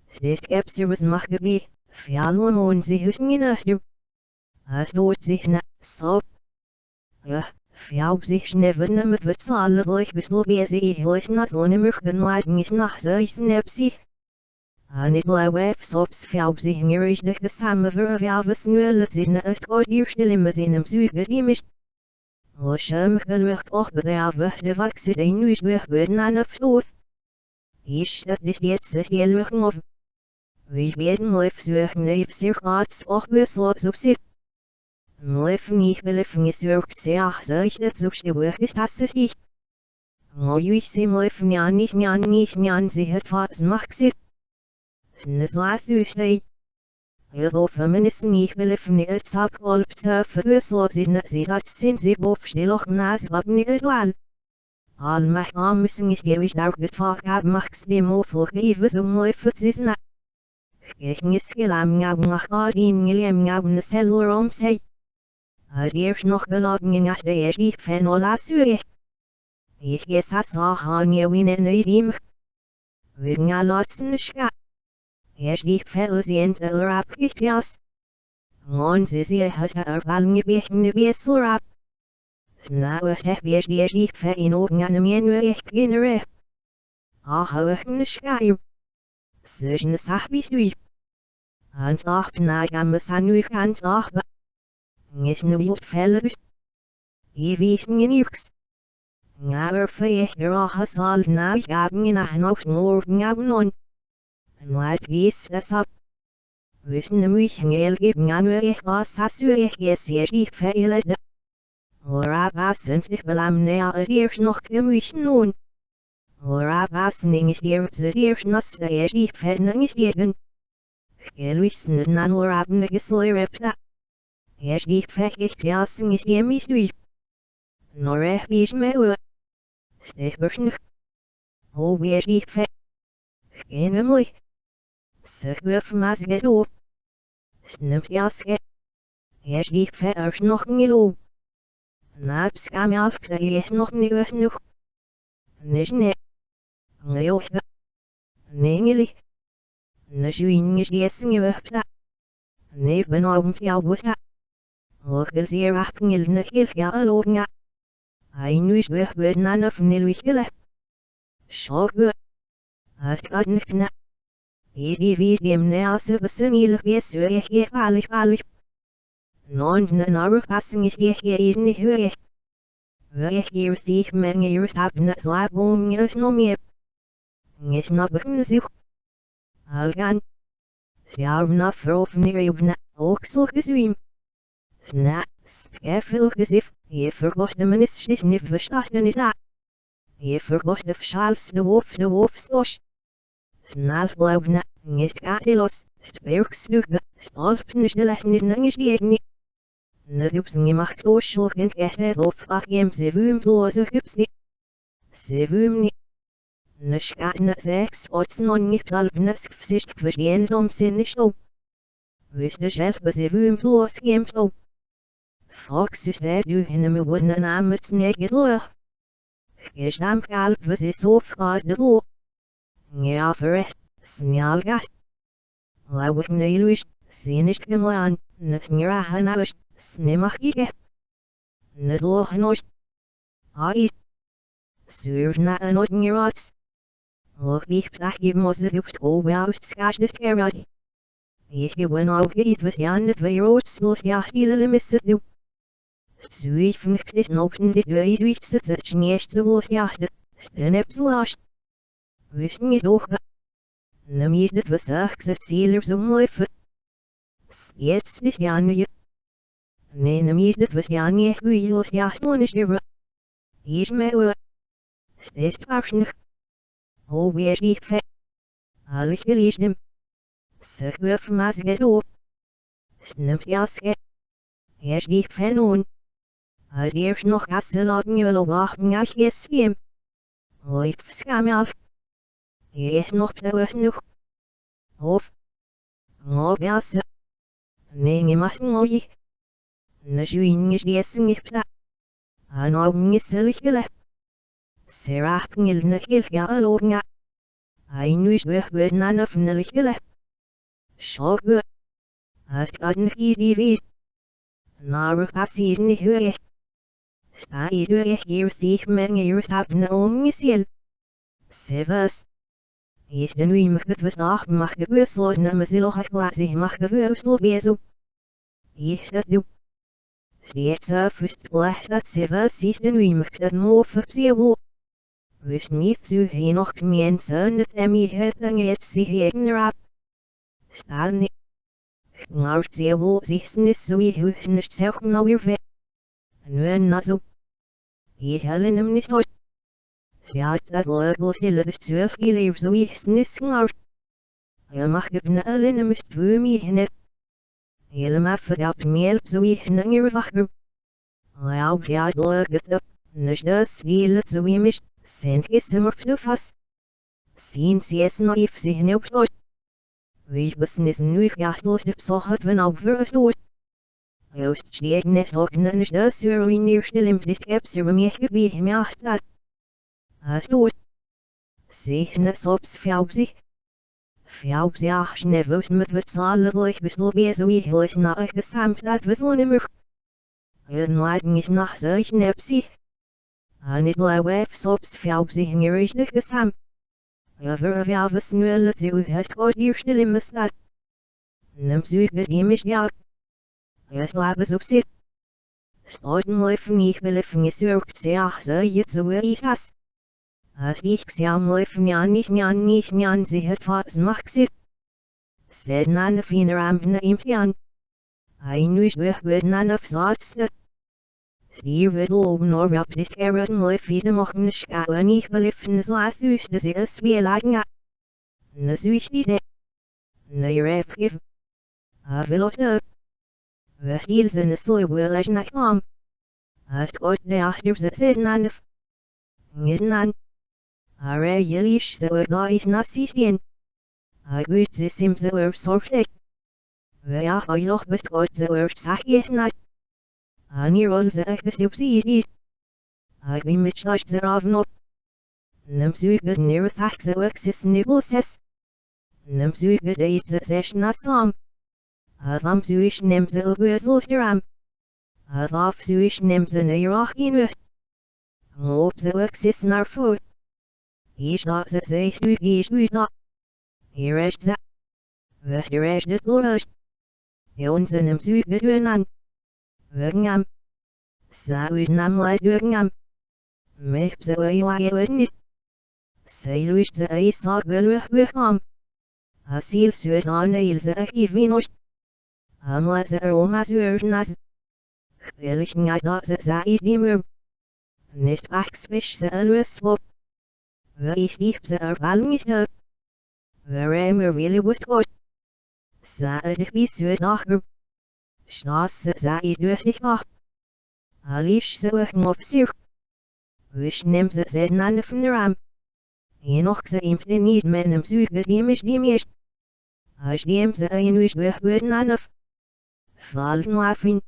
Steht gepse was mach gebi, fjallon und sie hüsten in erstu. Es dort sich na so. Ja. Fjauw zich neven met wat zalig beslo bezig na zo'n murgen wagen is nach zo'n nepsi. Aan het lawef sops fjauw zich ngerisch de gesamme verwjavus nuelle zin het god hier stillim in hem zuige die mis. Loshem gelucht och bedrijven de vakse de nuis wegben aan het stoot. Is dat dit jetzt die luchten of. Wie werden lef zuigen neef zich arts och beslots op zich. Mleffen ich beliffen is werkt sehr solch dat so stewig ist das ich. Ich sie mleffen ja nicht sie het was macht sie. Nes laat u stei. Heel feministen ich beliffen het sap kolp surfen so sie dat sind sie bof stiloch nas wat niet wel. Al mag amussen is die wist ook het vaak ab max die mofel geven zo mooi is na. Ging is gelam ngab in ngilem ngab na selor om sei. Al eerst nog geladen as de eerst die fan ola suur. Ik is as aan je winnen neem. We gaan laten scha. Eerst die fells in de rap jas. Ons is je huis daar vallen je bechten wissel rap. Nou is het weer die fe in ogen aan hem in weg kinderen. Hou een schaar. Zwischen sachbis du. Hand af na gamme sanu hand af. Is nu wild fellers. Je wist niet niks. Nou veeg er al zal nou gaben in een hoofd morgen gaben on. Maar wees dat op. Wisten de muichen geven aan weg als sasuur is je die fellers. Ora passen zich belam na het eerst nog gemuischen noen. Ora passing is die het eerst nas de is die venning is die. Geluisen het na ora abne geslurpta. Is die vechtig jassing is die misdui. Nor is me. Stefbersnig. O weer die ve. Geen mooi. Zeg wuf mas get op. Snupt jaske. Is die ve nog niet op. Naps kam je af dat je nog niet genoeg. Niks nee. Nee of dat. Nee niet. Nashuin is die essen je wupta. Nee ben avond jou bosta. Orgel zeer afgengel nekil ja aloga. Hij nu is weg na of nilwichele. Schok. Als ik niet na. Is die wie die mnease besunil wees je valig. Non na passing is die is niet hörig. Hörig hier zich menge je stap na slaap om je no meer. Is na begin zich. Algan. Sjaar na vrof neer op na oksel gezwiem. Sna, skeffel gezif, je verkocht de minister niet verstasten is na. Je verkocht de schals de wolf stosh. Snel blijf na, is katelos, sperksluge, stolpnisch de les niet nangisch die niet. Nadupsen je macht oorschulgen echt of ach jem zevum loze gips niet. Zevum niet. Nishkat na seks otsen on niet talpnes gvzicht gvzien om zinnisch op. Wist de zelf bezevum loze jem op. Fox is dat u in hem worden naam het snegget loog. Gestam kalp was is of de lo. Ja verrest, snjalgast. Lauwig neiluis, zinnisch gemoan, net nirahan aus. Snimach gige. Net loog nooit. Ai. Surf na een ooit nirats. Loog wie plach je moest het op school uit schaars de kerad. Ik gewoon ook iets was jan het weer ooit los ja stille missen doe. Suif niet is nopen dit wees wist het niet zo los ja sten heb slash. Wist niet ook. Nem is dit was echt ziel zo mooi. Jetzt is jan je. Nee, nem is dit was ja niet goed los ja stonisch de. Is me. Steeds parsnig. O weer die fe. Allig geleest hem. Zeg wuf mas get op. Snumt jaske. Is die fe noen. Als eerst nog gassen laten je wel wachten als je swim. Leef schamel. Je is nog te nog. Of. Nog jasse. Nee, je mag nooit. Nashuin is die essen gepla. Aan ogen is zullig gelep. Serach ngil nekil ja aloga. Hij nu is weg na of nelig gelep. Schok. Als ik niet die weet. Naar passie niet hörig. Sta je hörig hier zich menge je stap na om je ziel. Sevas. Is de nu mag het verstaag mag gewisseld na me ziel ook glaasig mag gewisseld bezo. Is dat doe. Steeds afust blijft dat sevas is de nu mag dat moof op ziel. Wist niet zo heen nog mensen dat hem je het dan het zich heen rap. Staan niet. Maar ziel zich niet zo je hoeft niet zelf nou weer weg. Nu na zo. Je hellen hem niet hoort. Ja, dat leuk stille de 12 geleef zo is niet maar. Je mag het na allen hem is voor mij net. Helemaal verdapt meer zo is langer wachten. Ja, ja, leuk het op. Dus dat stille zo je mist. Send ismer fnufas. Sien sies no if sie neuptot. Wie business nu gastos de psocht van aufverstoot. Joost steek net hokken is de surin eerste limp dit heb ze meer gebied meacht. Stoot. Zich nes ops fjauzi. Fjauzi ach nevus met wat zalig beslo bezo ihlich na ik gesamt dat we zo nimmer. Het nooit is nach zich nepsi. Aan het lewef sops fjauzi hingerisch de gesam. Over fjauvis nu het zo het goed eerste limp staat. Nem zoek het imisch ja. Het was op zich. Stoten leven niet beleven is werkt zeer zo je zo is das. Als ik xiam leven niet ze het vast mag zit. Zet na de vinger aan de imtian. Hij nu is weg na de zaadste. Die wil open or op dit kerren leven de mochten schouwen niet beleven zoals dus de zeer spelen. Ne zoiets die ne ref geef. Wil of de. We stiel zijn zo wel als naar kwam. Als kort de achter ze zitten aan de. Niet aan. Are jelish zo gais nasistien. Gut ze sim zo sorgelijk. We ja oorlog betkort zo zachtjes na. Ani rol ze gesubsidie. We met schnacht ze avno. Nem zuige neer thak zo exis nibelses. Nem zuige deit ze zesh nasam. Adam zuish nem ze bezelsteram. Adaf zuish nem ze neerachien wist. Op zo exis naar voet. Is not ze zegt u is u not. Hier is ze. Wester is dit loos. Joons en hem zuige doen aan. Wegngam. Zou u nam leid wegngam. Mech ze je niet. Zij luis ze is zag wel weggam. Asiel zuid aan eel ze gevinos. Hamla ze oma zuurnas. Gelijk niet dat ze zei die meer. Niet achspisch ze luis op. We is diep ze ervaring is de. We remmer really wat goed. Zaad wie zuid nacher. Schnaas ze zei dus dich af. Alish ze weg op zich. Wish nem ze zet aan de vneram. Je nog ze imt niet met hem zuige die mis. Als die ze een wish weg worden aan of. Valt nu afin.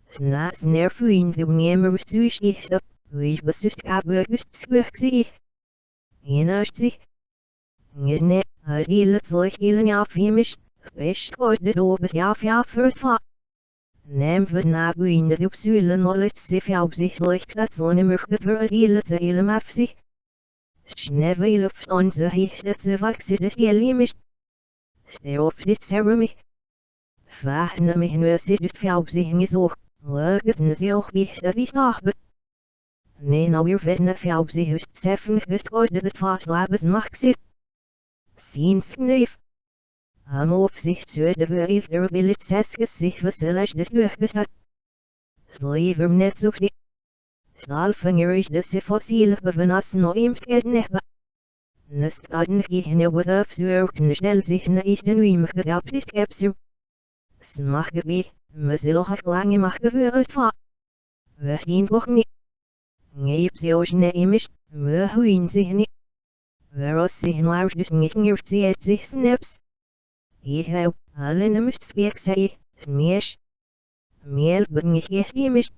Snaas nerfuin de nemer zuig is op. Wish besust abugust zuig zie. Innerst zich. Niet als die het zoiets hielen afhemisch. Best goed de dobe ja vertva. Neem we na buin de op zullen nooit zich opzichtelijk dat zo'n murke verdielen ze helemaal af zich. Schnevel of onze hicht dat ze vakse de stieliemisch. Sterf dit ceremie. Vahne me nu zit het fjauw zich is ook. Leuk het ze ook bicht dat is nachbe. Nee nou weer vetne fjauw zich is zeffen goed dat het vast labes mag zit. Ziens kneef. Am opzicht zuid de wereld er wil het zesges zich verselig de teruggestat. Slijver net zo die. Stalvinger is de se fossiel bevenas no imt gedneba. Nest adn gehne with of zuurken snel zich na is de nuim gedapt is kepsu. Smach gebied, me zilog lange mag gevuurd va. We zien toch niet. Neep ze ook ne imisch, me huin zich niet. Weros zich nou dus niet meer ziet zich snaps. Ik heb alle nummers speek zei, smees. Meel ben ik eerst imisch.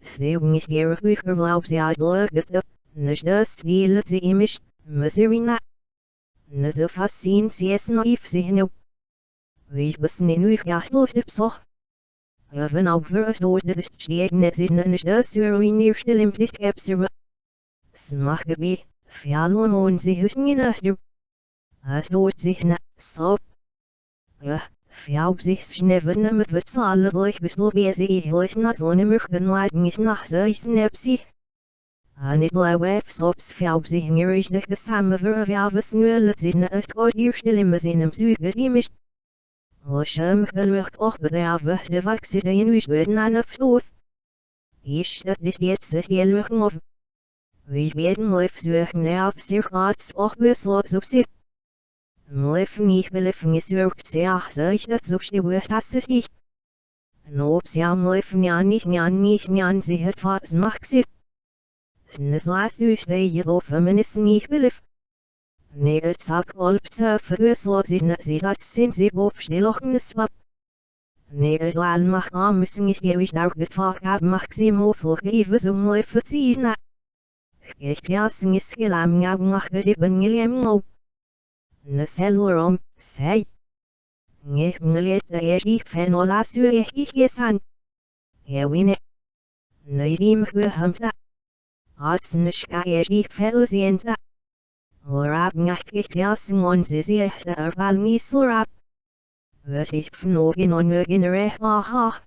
Zeeuw is hier huiger lauw ze uitleuk het op, nes dus wiel het ze imisch, me zerina. Nes of has zien ze es naïef zich nu. Wie was ne nu gastos de psoch. Even op verstoot de steek nes in nes dus zerwin eerste limp dit heb ze. Smach gebied, fjallon on ze hussen in asder. As doet zich na, so. Ja, fjauw zich schneven met wat zalig beslo beze ihlich na zo'n murken wagen is nach zo'n snapsie. Aan het lewef sops fjauw zich ngerisch de gesamme verwelves nu het zin het goed eerste limmes in hem zuige diemisch. Loshem gelucht och bedrijven de vakse de in uw worden aan het stoot. Is dat dit jetzt het jeluchen of. Wie werden lef zuigen ne op zich arts och besloos op zich. Mlefen ich belefen is werkt zeer zoiets dat zo stieuwt als het niet. En op zijn mlefen jan niet ze het vast mag zit. Sneslaathuis de je of feminist niet belif. Nee, het zak olpse verhuisloos is net zie dat sinds ik boven stilochtende swap. Nee, het wel mag aan müssen is je wist nou het vaak heb maximo volgeven zo mooi verzinnen. Ik piassen is gelam ja mag het ben gelem op. Ne celorom, zei. Ik melet de eerste van alla suur ik gesan. Ja wine. Nee die me gehamta. Als nischka eerste fel zienda. Lorab ngach piassen onze zichte erval niet slorab. Was ik vanogen onwegen recht aha.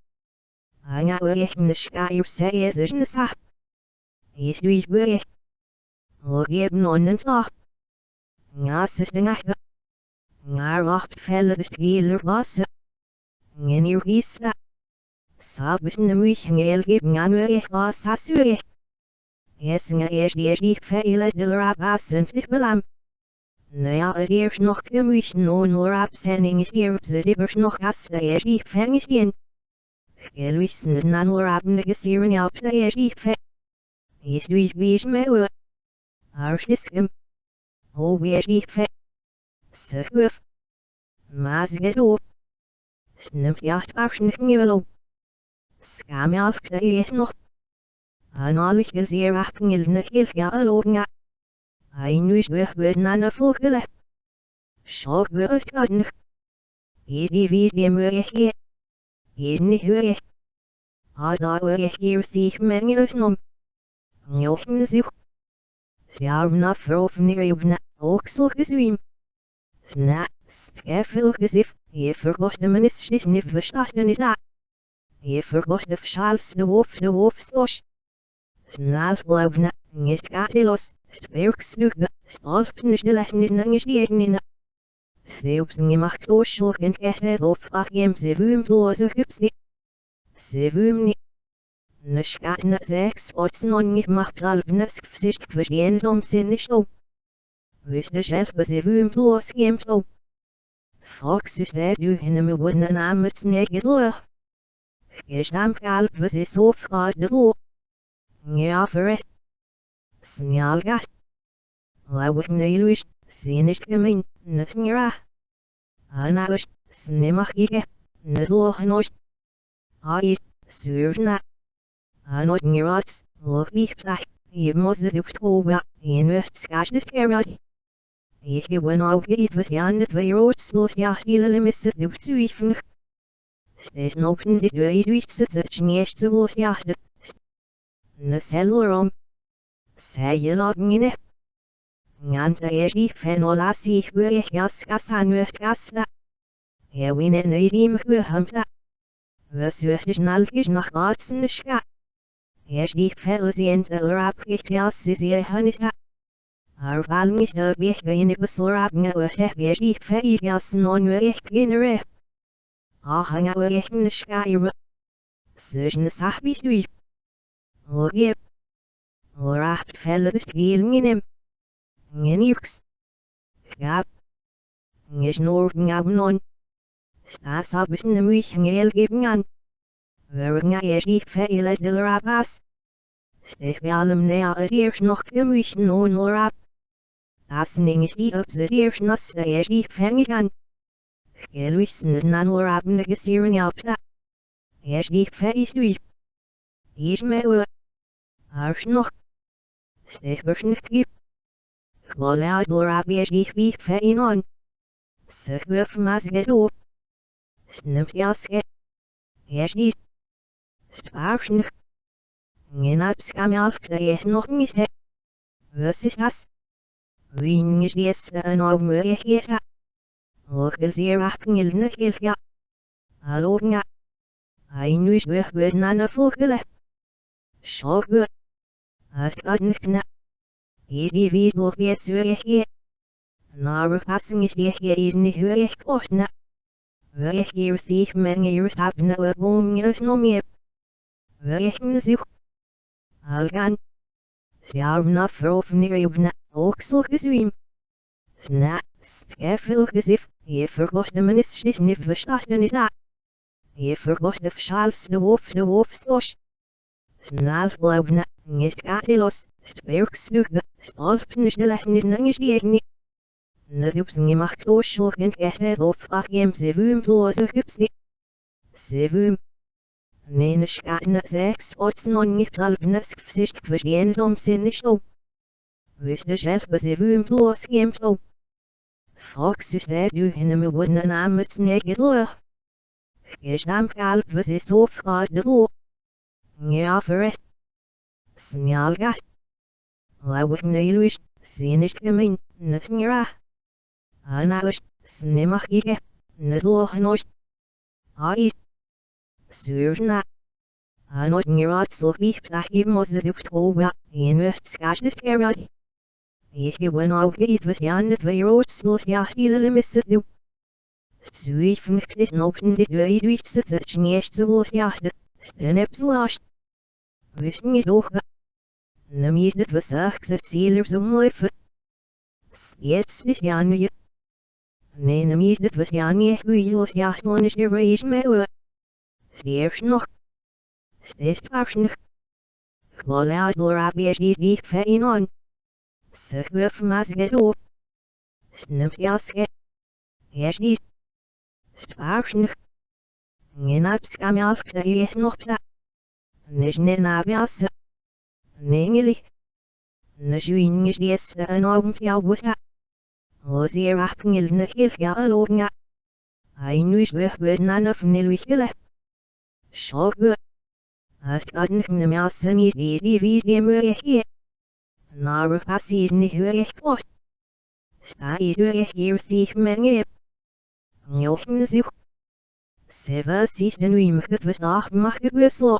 Anga ik nischka je zei is een sap. Is du ik weer. Logeben onnen top. Ngas is de ngach. Ngar wacht felle de stieler was. Ngen je gista. Sabus ne mich ngel geben an ich was hast du ich. Yes nga die feile de rabas und ich belam. Naja, het eerst nog gemücht non lorab sending is hier op ze dibbers nog gas de die feng is dien. Gelwissen de nan lorab de gesiren op de die fe. Is du ich wie ich me Arschliskem. O wie die fe. Seguf. Maas get op. Snimt jacht arschnig nivelo. Skam alk de is nog. Analig gel zeer achting nog gil ja alogen. Ein nuis werden an der Vogel. Schau wird garnig. Die wie die möglich geht. Nicht hörig. Da hörig hier sich Menge öffnen. Njochen sich. Sie haben auf offene Ebene auch so geswim. Na, skeffel gesif. Je vergost de menis nicht verstanden nicht da. Je vergost de schals de Wolf stosch. Snel blijven. Niet gatilos, sperksluge, stolpnisch de les niet lange stiegen. Zeeuwsen gemacht oorschulg en echt of achjem zevuumloze gipsni. Zevuumni. Ne schatne seks otsen ongemacht halbnes gvzicht verstehen domzinnig op. Wist de zelfbe zevuumloos gemt op. Fox is dat u in hem worden namens negeloor. Gestam kalp was is of de loo. Ja verrest. Snjalgast. Lawik neiluish, sinish gemein, nesngira. Anawish, snimach ige, neslochenosh. Ais, surjna. Anot ngirats, lochbich plach, yvmos de duktoba, inwest skashdis kerad. Ich gewinn aufgeid was jandet weirots los jastilele misset duktuifnig. Stes nopten dit duidwichtset zet nicht zo los jasdet. Nesellorom. Zij je logine. Nganta die fenola zich weer gas aan het gasda. Je winnen niet gehamta. We zucht snalkisch nach Arzen scha. Je die felzient elrap jas is je hanista. Arval niet de weg in het beslorap ngewest je die fejas non weg genere. Ahanga weg nschaiwe. Zwischen sachbis du. Logip. Lorap felle de stielen in hem. Ngenirks. Gap. Ngesnoorten abnon. Stas abischen de muich ngeel geben an. Wergen je die feile de lorabas. Stech bij allem nea het eerst nog gemuischen non lorap. Das ning is die op zet eerst nas de je die fengig an. Geluissen de nan lorapen de gesiren japta. Je die fe is duif. Is me oe. Ars nog. Stech bersnig gip. Glolle uit lorap je die wie fe in on. Zich wuf mas get op. Snimt jaske. Je die. Sparsnig. Geen abskam alk de je nog niet he. Was is das? Wien is die es een almeurig gesta. Lochel zeer achtingel nugel ja. Aloga. Hij nu is weg aan de vogel. Schogwe. Als kadnikna. Die wie nog weer zuurig je. Naar passing is die je is niet huurig kochtna. Weg hier zich men je stappen op boom je snom je. Weg me zoek. Algan. Sjaalven af veroveren je opna. Ook zo gezwiem. Sna. Skeffel gesif. Je verkocht de menis niet verstasten is dat. Je verkocht de schals de wolf stosch. Snalblabna, ngeskatilos, spirksluga, stolpnisdelasnidnangisdiegni. Nadupsngimachtooshulken gästedofbachjem sevumtlosegipsni. Sevum. Neneskatna sexpotsnongiptalpnaskfsisk verstienomsinnisto. Wüste selbe sevumtlosgemto. Foxustad du hinne wudna nametsnegidloer. Gestamkalp was is ofgadelo. Ngeaferet. Snjalgat. Lawik neiluish, sinish gemein, nesngira. Anawish, snimachige, neslochnosh. Ais. Surna. Anot ngirat slokbih plachim mozeduptkowa, inwest skashnit gerad. Ich gewinn auch etwas janet weirots los jachtilele missedu. Suifmchtis nopten dit duidwichtse nicht so los jachtet, stenepslash. Wisten is doge. Nemies dit wasachse zielers umläufe. Jetzt is janje. Nee, nemies dit was janje guilos jachtonisch gereis mewe. Stierfst noch. Stest warschnig. Glola glorabies die fein on. Segwef masget op. Snimt jaske. Jes niet. Stwarschnig. Ngenapskam alfta jes nog pla. Nijne nabiasse. Nengeli. Najuinges dieste en aumt jauwusta. Lozier achngil nekil jalognga. Einus wehbuden an of nilwichele. Schogwe. Ast adnig nemiassen is die vies Nara passes ni hurig post. Sta is hurig hier thief menge. Njochen zoek. Seva sis den uimget verstaag mag gebuslo.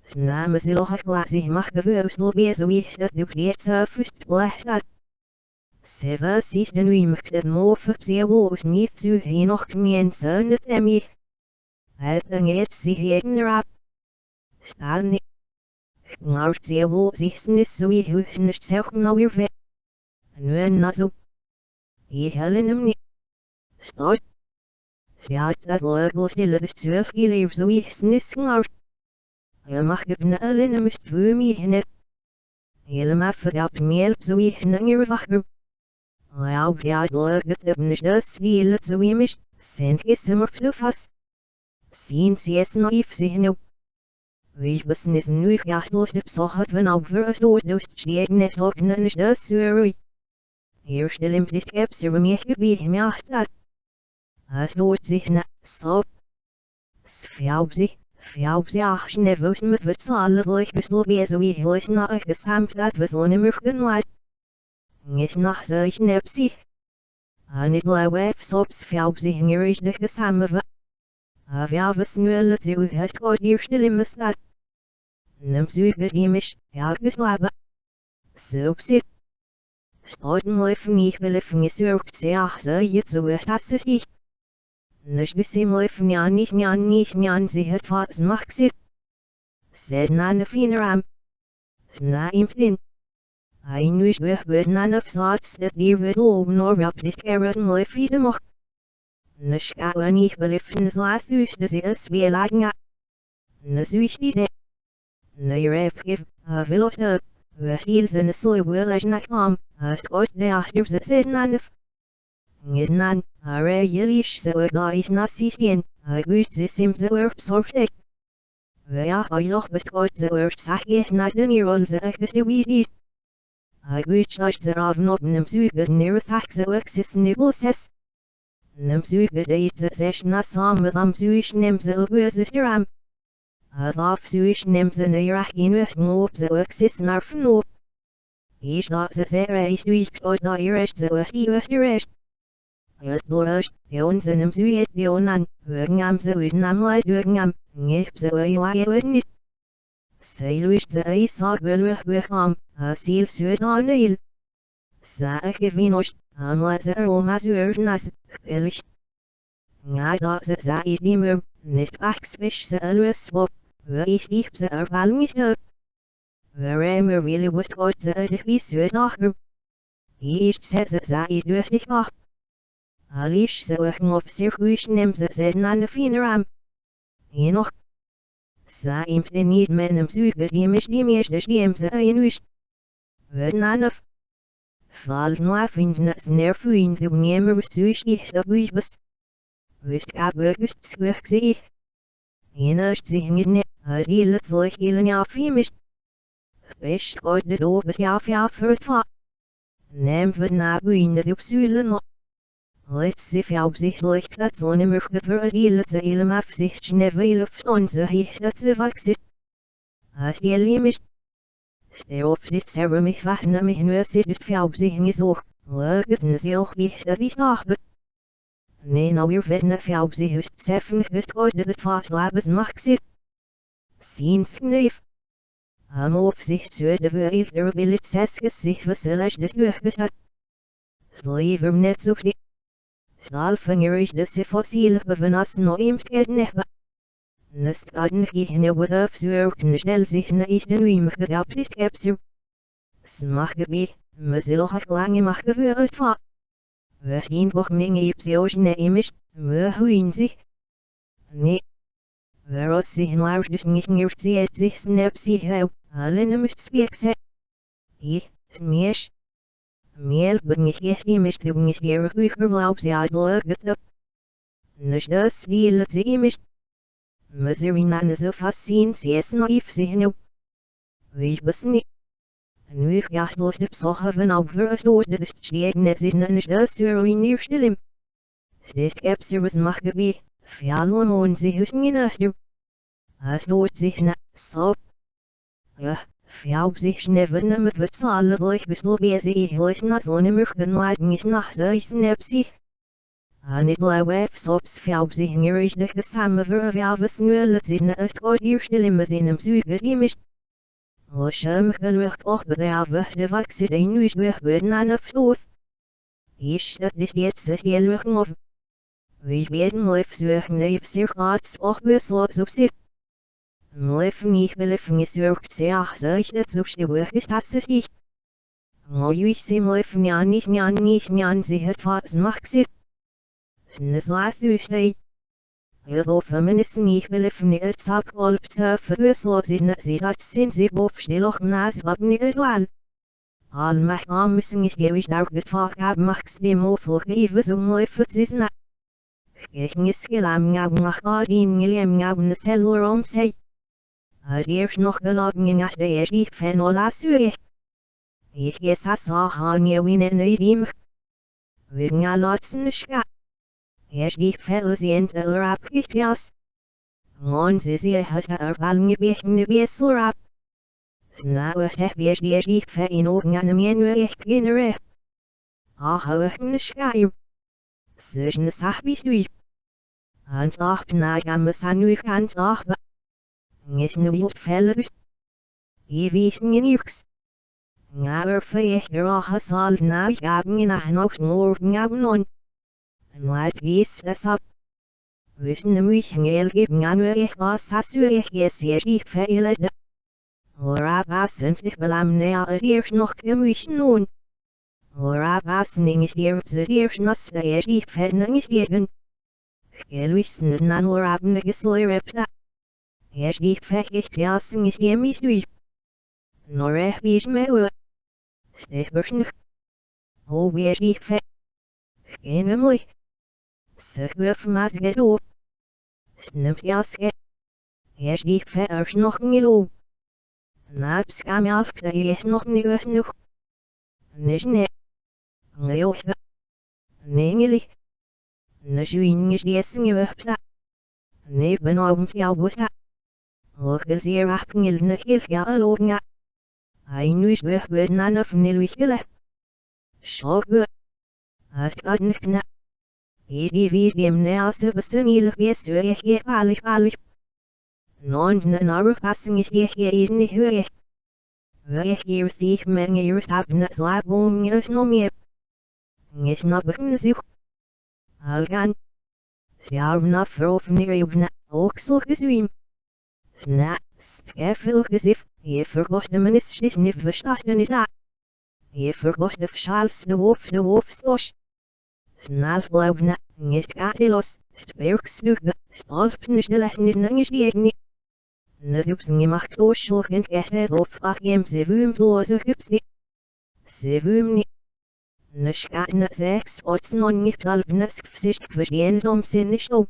Sname ziloch glasig mag gebuslo bezo is dat dupleert surfust blastat. Seva sis den uimget mof op zeer woos niet zu henoch mensen het emi. Het engeet zich heen rap. Sta niet. Nart zeer woos is nis zo je huisnest zelf nou weer vet. Nu nazo. Je hellen hem niet. Start. Sjaat dat leugel stille de zwölf geleef zo is nis nart. Je mag gebne allen hem ist voor mij net. Helemaal verdapt meer zo je ninger wakker. Lauw jaat leuget ebnis das gielet zo je mist. Sint is immer fluffas. Zien sie es naïef zich nu. Wie business nu gastos de psocht van over door dus stiegen het hokken is das surui. Hier stil dit heb ze meer gebied meachtat. As doet zich na so. Sfjaubzi ach nevos met wat zalig beslo bezo wie heus na gesamt dat we zo nimmer genwaat. Nis nach zich nepsi. An it lawef sops sfjaubzi hingerisch de gesamme. Avjavs nu het zo het god hier stil in mestat. Nem zuiget imisch, geswabe. Soupsi. Stoten leifen ich belefen gesurkt seach so jetzt so erst dich. Nisch gesim leifen njan sie het fats maxi. Sed nan fineram. Sna imtin. Ein wish wehbud nan of slots dat die wird loben or up dit keraten leifi de moch. Nisch gawen ich belefen slathus des is wie lagen. Nasuish die Neuref give, velost up, westiels in the soy will as nakam, hast got de asters that said nanif. Niznan, are yelish so a guys nasistien, I wish this seems the work so thick. Wea I loch but got the worst sakis not the neurons that I could weed. I wish I the of not nem suited near thax the exis nibble says. Nem suited eats the session as some with suish names the wizard. Af suish nems en Iraq in west moop ze exis narfen op. Ish dat ze zere is week tot da irish ze west. Just blorush, jons en hem suiet jonan, wurgam ze wisnam light wurgam, ngip ze waie niet. Seiluish ze isag wurgam, asil suet aan il. Saag gevinosh, amla ze omas urnas, elish. Nga dat ze zaid nimmer, niet axfish ze alwes swap. Where is deep the ervaling is up? Where am I really what God said if we suit nachger? Each says that is durstig nach. Alish the working of circuition names that said none of fineram. Enoch. Saimt de niet menem zuiger die mis die meesters die hem ze in wist. We nanaf. Valt no vind na sner vriend de nemer zuis die dat wist. Wist ik wist schuig zie. Enest zich niet ne, het hele zoich hele ja fimis. Best ooit de dood met ja voor het va. Neem we na vrienden die op zuilen no. Let's see if op zich ligt dat zo'n immer voor het hele ze hele afzicht never of onze hier dat ze vaxit. Als die limit. Sterf dit server mich wachten mich nur sit het voor op zich is ook. Leuk het is ook wie dat is nog. Nee nou weer vet na voor op zich is zeven het ooit dat het vast labes mag zit. Ziens kneef. Op zich zuid de wereld er wil het zes gezicht verselig dus doorgezet. Slever net zo die. Stalvinger is de fossiele bevenassen no imt gednehba. Nest adn gehne with of zuurken snel zich na is de nuim gedapt kapsu. Smach gebi, meziloch lange mach gewürlt va. We zien toch menge ipsioos neemisch, we huin zich. Nee. Weros zich nou dus niet meer ziet zich snap zich hou, alleen moest spiekse. Smees. Meel ben ik eerst die mist doen is die verlaub ze uitleuk het. Nus dus die let ze imisch. Mazerina is zo fascin sies naïef zich nu. Wie best niet. Nu ik jacht los de psoche van over door de stiegen is in dus in nieuw stilim. Dit kapse was mag gebi, fjallon on ze hussen in achter. Als doet zich na, zo. Ja. Fjauw zich neven met wat zal leuk besloop je zich na zo'n murken maar niet nach zo snapsie. Aan het lauwef sops fjauw zich neer de samen verwelven nu let zich na het kort eerste limmes in hem zuiger die mis. Losjem gelucht och bedrijven de vaccin de nu is weer naar de vloot. Is dat dit jetzt die luchten of. Wie werden leef zuigen neef zich arts och besloot op zich. Mlefen ich belefen is werkt sehr solch dat so stewig ist das sich. Moi ich sie mlefen ja nicht sie het was macht sie. Snes laat u stei. Heel feministen ich belefen het sap kolp surfer so sie net sie dat sind sie bof stiloch nas wat nicht wal. Al mach müssen ich dir ich auch gefragt hab machst dem ofel geve so mlefen sie na. Ich nis gelam mach adin gelem selber sei. Het eerst nog gelaten in als de eerste van alle zuur. Ik is als aan je winnen uit hem. We gaan laten scha. Eerst die vellen zijn te rap getjas. Ons is je het ervaring beginnen wissel rap. Nou heb je die van in ogen aan hem nu echt kinderen. We gaan scha. Zwischen sachbis du. En toch na gaan we nu gaan toch. Is nu wat vellus. Je wist niet niks. Ngawer veeg er zal nou gaben in een nog morgen gaben on. En wat wist dat op. Wisten de mich ngeel geven aan we was hassu zeer die vele de. Ora passend ik belam nea het eerst nog gemischen on. Ora passing is die het eerst nas de die venning is die. Gelwissen dan ora abne gesleurepta. Eerst die vecht jassen is die mis du. Nor echt wie is me. Stefbersnig. O wie is die vecht. Geen hem Zeg wef mas get op. Snupt jaske. Eerst die vecht nog niet op. Naps kam alf dat je is nog niet was nog. Nis ne. Ngeoch. Nengeli. Nishuin is die essen gewepta. Nee ben abend jou bosta. Orgel zeer achtingel nekil ja alogen. Hij nu is weg na of nilwichele. Schokbe. Als adnikna. Die wie dem nease besunil wees je palig. Non na passing is die hier niet hörig. Hörig hier zich menge juist hebben slaapboom juist no meer. Is na begin zich. Algan. Sjouw na verofneer op ook zo gezwiem. Sna, skeffel gezif, je verkocht de minister niet verstaat niet na. Je verkocht de schals de wolf stosh. Snel blijf na, niet katelos, sterk sluge, stolp niet de les niet langs die niet. Nedupsen macht oorschulgen gehtet of agiem zevum bloze gipsni. Zevumni. Neskatne seks otsen on niptalbnes gfsicht kvistien domsinnisch op.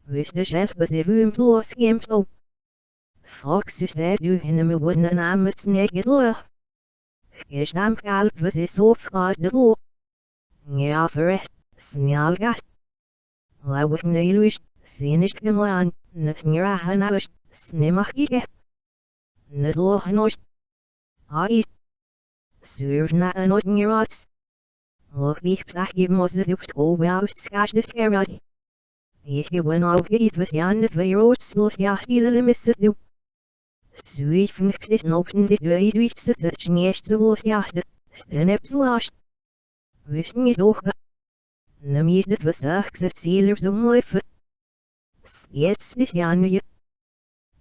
Wist de zelf zevum bloze giemt op. Fox is dat u in me woorden namens negeloor. Is naam kalp was is of de lo. Ja verrest, snjalgat. Lauwig neluis, sinisch gemoan, net nira hanauis, snimachige. Net logenos. Ai. Suur na een oud nirats. Loch wie plagje moze dupt go wauw skaas dit kerad. Ik gewoon ook iets was jan het weer ooit los ja stiele missen du. Sui funkt dit nopen dit weer iets zet niet zo los ja sten heb slash. Wist niet doch. Nem is dit was zet zielers om leven. Jetzt dit jan je.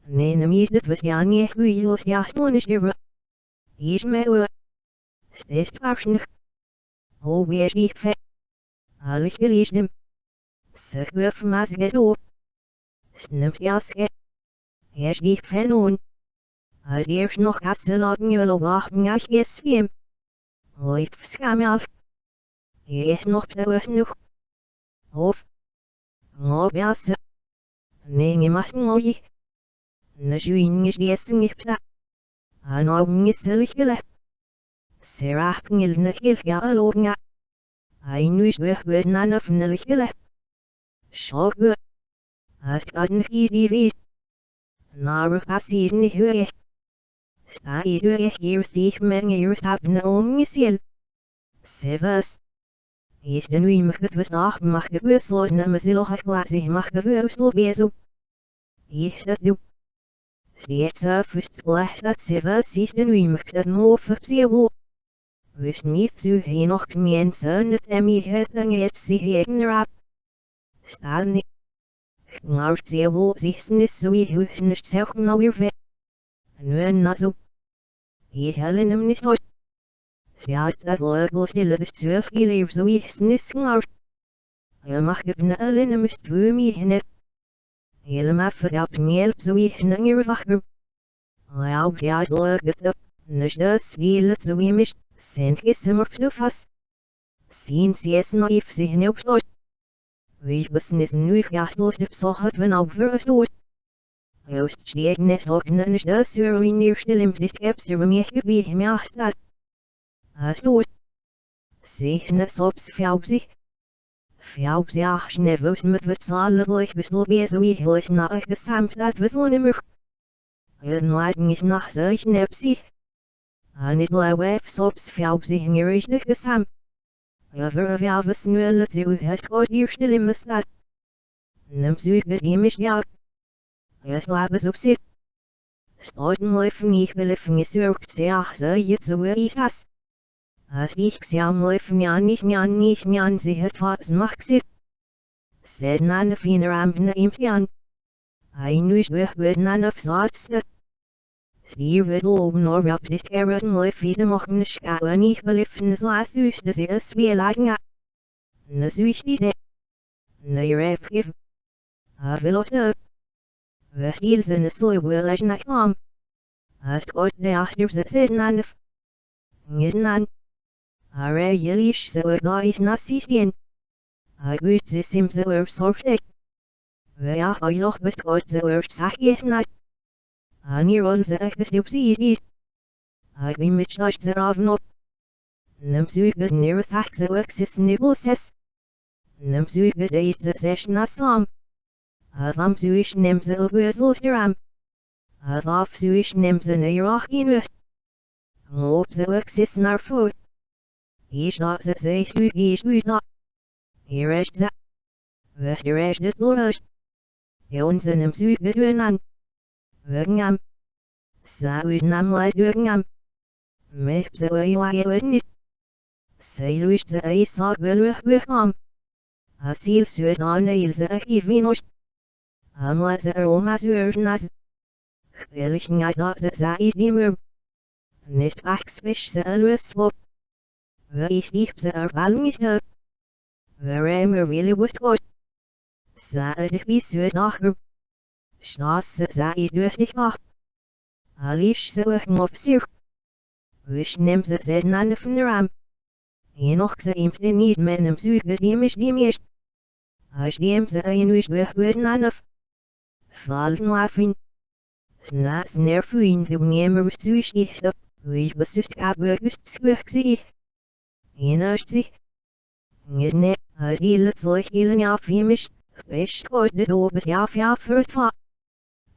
Nee nem is dit was jan je goeie los ja stonisch de. Is me oor. Stest waarschijnlijk. Oh wees ik vet. Alle gelezen hem. Zeg weer van mij het op. Snemt ja ske. Is die fen on. Als eerst nog kassen laten jullie wachten als je swim. Leef schaamel. Je is nog te nog. Of. Nog jassen. Nee je mag nooit. Ne juin is die essen ik pla. Aan ogen is zullig gelep. Serach ngilne gilga loga. Einus weer nan of nelig gelep. Schog. Als kan die weet. Naar passie niet hoor. Sta is hoor hier zich men hier stappen om je Severs. Is de nu mag het verstaag mag gewisseld nemen zullen glazen mag gewisseld bezo. Is dat doe. Steeds first blast dat Severs is de nu mag dat moof op zee. Wist niet zo heen nog mensen het emmy het en het zich heen rap. Staan niet. Maar zee wo zich niet zo je niet zelf nou weer vet. Nu en na zo. Je hellen hem niet hoort. Ja dat leuk stille dus zelf geleef zo je niet maar. Je mag het na allen hem is voor mij net. Helemaal verdacht meer zo je niet wakker. Ja ja leuk het op. Niet dus wie het zo je mist. Send gissem of du fas. Sien sies naif zich ne op stoot. Wie business nu gastos de psocht van op verstoot. Joost steek net hokken is de surwy neer stil dit heb ze me gebied me achtat. Stoot. Zich net op zich. Fjaup zich nevus met wat zalig beslo bezo ich na gesamt dat we zo nimmer. Het nooit is nach zich nep zich. Aan het lauwef sops fjaup zich neerig gesam. Over fjauwes nu het zo het goed hier stil in staat. Nem zoek het imisch ja. Het labes op zit. Stoten leven niet beleven is urkt zich zo je zo is das. Als ik zou leven niet zich het vast mag zit. Zet na de vinger aan de impian. Hij nu is weer na of zaadste. Stier lopen or op dit kerren leef de mochten schouwen niet beleven zoals dus de zeer speelagen. Ne zuich die de. Ne je geef. Havelos de. We stiel zijn zo wel als naar kwam. Als kort de achter zitten aan de. Niet aan. Are jullie zo guys nasistien. Hij weet ze sim zo soortig. We ja hij nog met kort zo zag je het. Ani rol ze gestop zie. Hij wie met schast ze afnop. Nem zoek het neer thak zo exis nibbles. Nem zoek het eet ze zesh na sam. Adam zoish nem ze bezelsteram. Adaf zoish nem ze neerach in. Op zo exis naar voet. Is dat ze zegt u is u dat. Hier is ze. Wester is dit loos. Joon ze nem zoek het u aan. Wegam. Zou is nam leid wegam. Mech ze je niet. Zij ze is zag wel wegam. Asiel zuid aan de ilse ekivinos. Amla ze oma zuurnas. Gelig niet dat ze zei niet meer. Niet ach spisch ze alweer swap. We is diep ze ervaring is op. We remmer really wat goed. Zou de wie zuid achter. Schnaas zei durch dich ab. Alish ze werken op zich. Wish neem ze zeden aan de ram. Je nog ze imt de niet met hem zoeken die mis. Als die hem ze een wish worden aan of. Valt nu afin. Snaas nerfuin de nemer wist zoiets niet op. Wish besust gaat wist werk zie. Je naast zich. Niet ne, als die het zoiets hielen afimisch. Best ooit de dobe ja voor het va.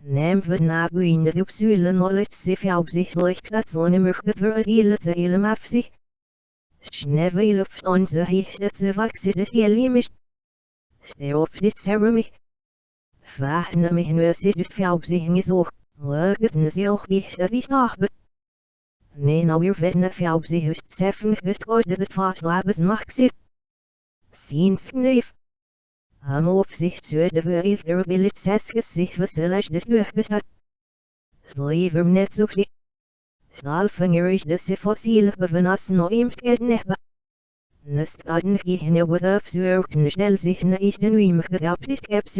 Neem we na buine de opzuilen nooit zich opzichtelijk dat zo'n murke verdielen ze helemaal af zich. Schnevel of onze hecht dat ze vakse de stieliemisch. Sterf dit ceremie. Vahne me nu zit het fjouw zich is ook. Leuk het ze ook niet dat is nachbe. Nee nou weer vetne fjouw zich is zeffen gekooid dat het vast labes mag zit. Ziens kneef. Am Aufsicht zu der Verhilfe bildet sich vielleicht des Durchgestat. Sliver net so viel. Schnallfängerisch des fossile bevenassen noch im Geldnehmer. Nest adn gehen with auf suchen schnell sich ne ist den wie mich gehabt ist gäb's.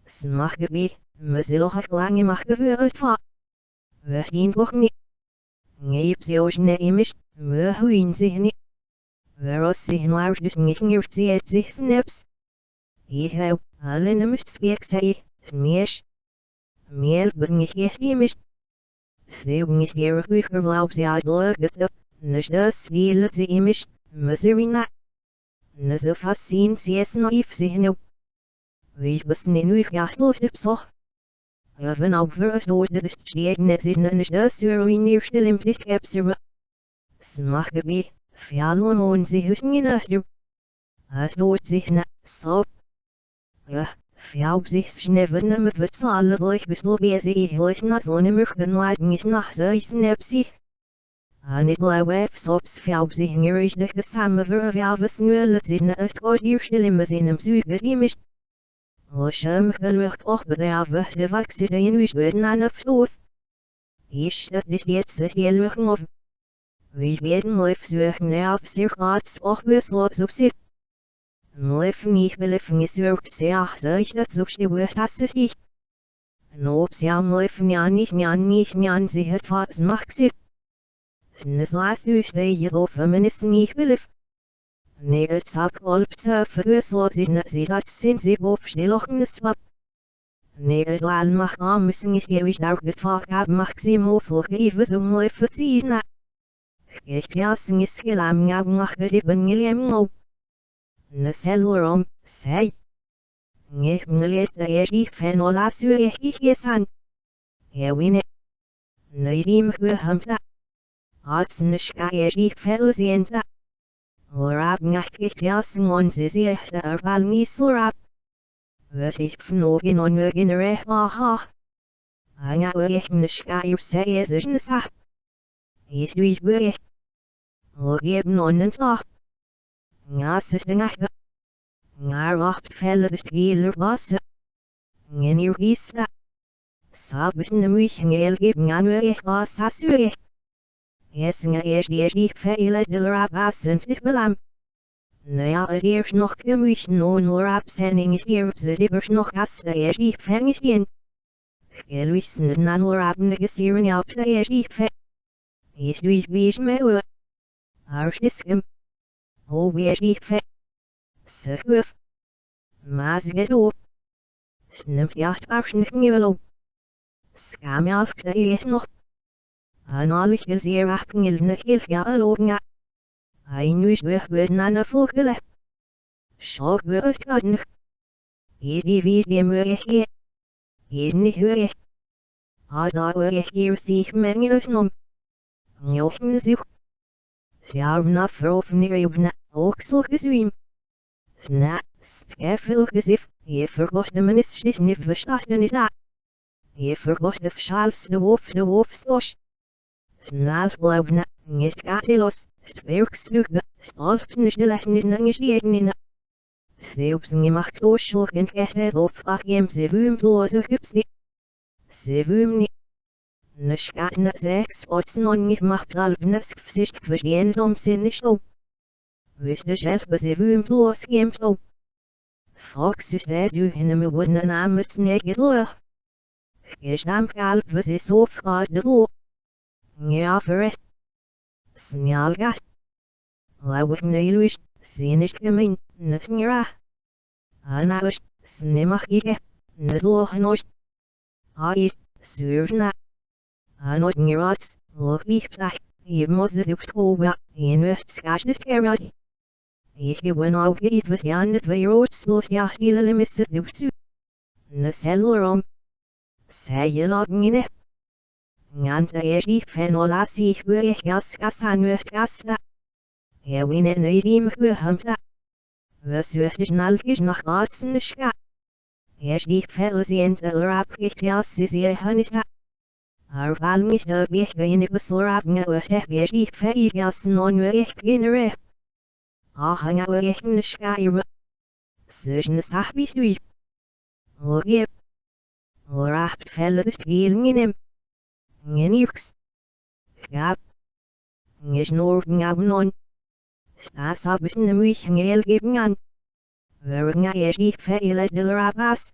Smach gebi, mesiloch lange mach gewürzt fa. Wer ihn doch nicht. Geib sie euch ne imisch, wer huin sich nicht. Wer aus sich nur durch nicht sie sich snaps. Ich hab alle nämlich Speck sei, Smisch. Miel bin ich erst imisch. Thing is hier Bücher glaub sie hat leuget, nicht das will sie imisch, Misserina. Ne so fassin sie es naif sie nu. Wie bis ne nu ich erst los so. Ja wenn auch für durch das steht ne sie nicht das wie nie still im Licht gäb's. Smach gebi, Fialon und sie hüten in das. Es dort sich ne so. Ja, fjouw zich schneven met wat alle durch besloben ze ihlich na zo'n murken wagen is nach zo'n nepsie. Aan het lauwef sops fjouw zich nerisch de gesamme verwelves nulle zin het ooit hier stil in bezin hem zuige die mis. Loshem gelucht och bedrijven de vakse de in wies worden aan het stoot. Is dat is jetzt het jeluchen of. Wie werden leef zuigen ne af zich laats och besloos op zich. Mleffen ich beleffen is werkt sehr solch dat so stewurt hast es dich. Nob sie am leffen ja nicht sie het was macht sie. Nes laat u stay je do feministen ich belef. Nee het sap kolpt ze verwürsloos sie dat sind sie bof stilochen es wap. Nee het wal mach am müssen ich je wich auch gefragt hab macht sie mo vorgeve so leffen sie na. Ich klassen is gelam ja mach geben gelem. Neselurom, sei. Ich mleet de ich fan ola su ich gesan. Wine. Neidim gehamta. Als nischka ich felsienta. Lorab nach ich jassen und sie echt der Val misurab. Was ich fnogen und mögen recht aha. Anga ich nischka ich sei es nicht sa. Ich durch wirklich. Geben und top. Ngas is de nacht. Naar wacht vellen de stieler wassen. Geen uur gista. Sabes ne mich ngeel geben aan uur was has uur. Jessen die vele de rap wassen dich belam. Ja het eerst nog gemüch no nur absending is hier ze dibbers nog has de die feng is die. Geluisen de nan nur abne gesieren op de die fe. Is du ich wie me. Arstiskem. Oh wie ich fe. Seguf. Maas get op. Snimt jacht waarschijnlijk niet wel op. Skam je alk dat je nog. Aan alle gil zeer wachten gil nog gil ja logen ja. Hij nu is weer aan de volgele. Schok weer het gaat nog. Is die wie die muur je. Is niet huur. Had daar weer hier zich mengen nom. Njochen zoek. Sjouw na veroveren op na. Ook zo gezwiem. Sna, skeffel gezif, je verkocht de minister niet verstaat niet daar. Je verkocht de schals de wolf stosch. Snel blijf na, niet gaat los, werksluge, stolpt niet de les niet langs die in. Theops gemacht oorschulg en gesteld of ach jem ze vuumloze gips niet. Ze vuum niet. Ne schaat na seks otsen on niet macht alpnes gvzicht verstehen om ze niet op. Wist de zelf ze vuumloos gemt op. Fox is dat u in me worden namens neget loer. Gestamkal was is so far the law. Nya for it. Snjalgas. Lawik neiluish, sinish gemein, nutnira. Anawish, snimachige, nutlochenosh. Ais, surna. Anot nirats, look beeflach, even was the duptoba, in west skashness carrot. Ich gewinn auch geht was janet veirots los jastil limisset dupsu. Nacellorum. Say you log in it. Nganta eshi fenola si huich gas anwert gasta. Win in idim gehamta. Was ist nalgisch nach Arzen ska. Die Felsient rap ich jas is je honesta. Val nicht der Weg in besorgen was der die Feigas non ich genere. Hanga ich in skaire. Zwischen sach bist du. Logie. Rap felle des Gielen in ihm. Genix. Gab. Nicht nur non. Stas ab ist ne mich ngel geben an. Wergen ja die Feile der Rapas.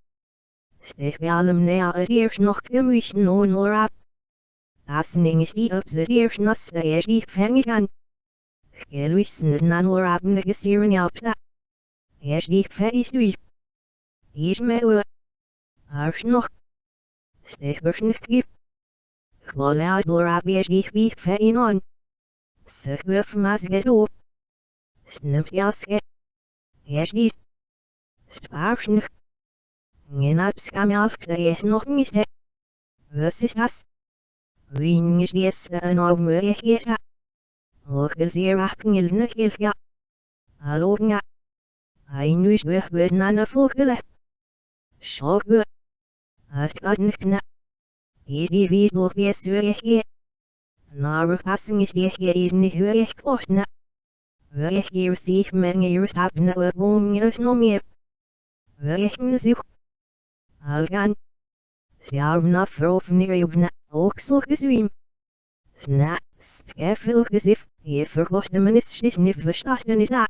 Stech wir allem näher als noch gemüchen non rap. Das ning ist die observiert nass der die fängig an. Geluisen nan rap ne gesieren ja pla. Die Feis du. Ich mehr. Arsch noch. Stech nicht gibt. Klola rap die wie fein on. Sech wirf mas gedo. Snimt jaske. Die. Sparschnig. Genabs kamalk der ist noch nicht. Was ist das? Wien ist jetzt ein Augenmerk jetzt. Lochel sehr abgengel nicht ja. Hallo ja. Ein Nuss wird an der Vogel. Schau gut. Hast grad nicht na. Die wie durch wie es ich. Na passen ist die hier ist nicht höre ich kost na. Hör ich hier sich Menge ihres haben aber ihres noch mehr. Hör ich mir sich. Algan. Sie haben nach veröffentlicht über auch so gesehen. Na, skeffel gesif, je verkocht de minister niet verstaat niet na.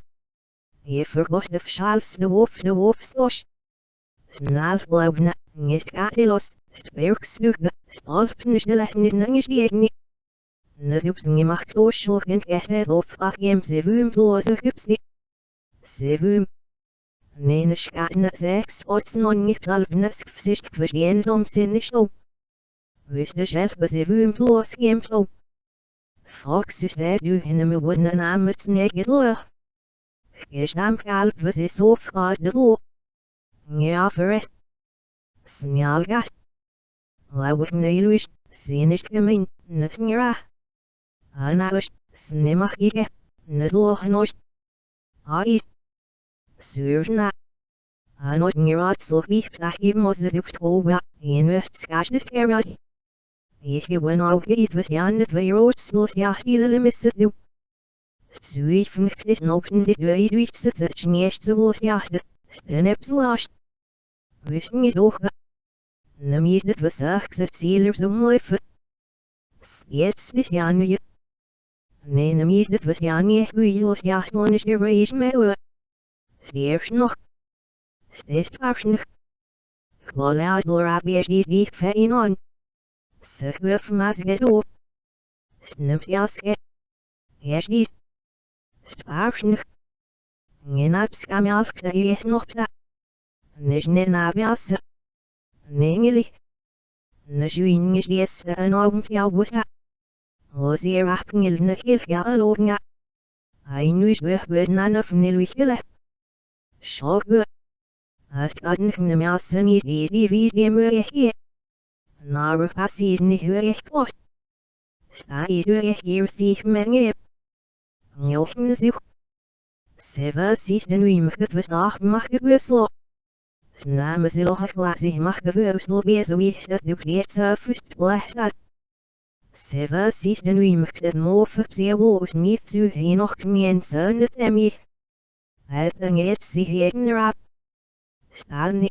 Je verkocht de schals de wolf stosh. Snel blijven, niet katilos, sperkslugen, stolpen de les niet nangisch die niet. Natuurlijk gemaakt oorschulg en kerst of achjem zevum loze gips niet. Zevum. Nee, schatten 6 Orten und nicht halbnes Gesicht verstehen umsinnig so. Wist de selbe zevum los gem so. Fox is der du in me wooden namens neged loer. Gestam kalp was is so fraad de lo. Ja verrest. Snjalgas. Lawik neiluish, sinish gemein, nutnira. Anawish, snimachige, nutlochenosh. Ais. Surna. Anot nirad so beeflach even was the duptoba, in west skashness carrot. Ich gewinn auch geht was janet veirots los jastil limisset du. Zuifen ist nopten die durchsitze nicht so los jastel, stenepslash. Wissen ist auch ga. Nem ist das was achset zieler so läuft. Jetzt ist ja nicht. Nee, nem ist das was ja nicht wie los jastel nicht der Reis mehr. Stirbst noch. Stehst wahrscheinlich. Klola rap die fein on. Sech wirf mas gedo. Snimt jaske. Die. Sparschnig. Genabs kamalk der ist noch pla. Nicht ne nabiasse. Nengeli. Najuin ist jetzt ein Abend ja wusta. Los ihr achngel ne ja logen. Ein Nuss wird an öffnen wichele. Schau gut. Hast grad nicht ne Masse nicht die wie die Möhre. Nare passis nicht höre ich post. Stai höre ich hier sich Menge. Njochen sich. Seva siehst du ihm gewusst nach mach gewürslo. Sname sie loch glas ich mach gewürslo wie so ich das du jetzt füßt bläst. Seva siehst du ihm gewusst mof sehr wohl mit zu hin noch mir söhnet mich. Halt dann jetzt sie hier ab. Stan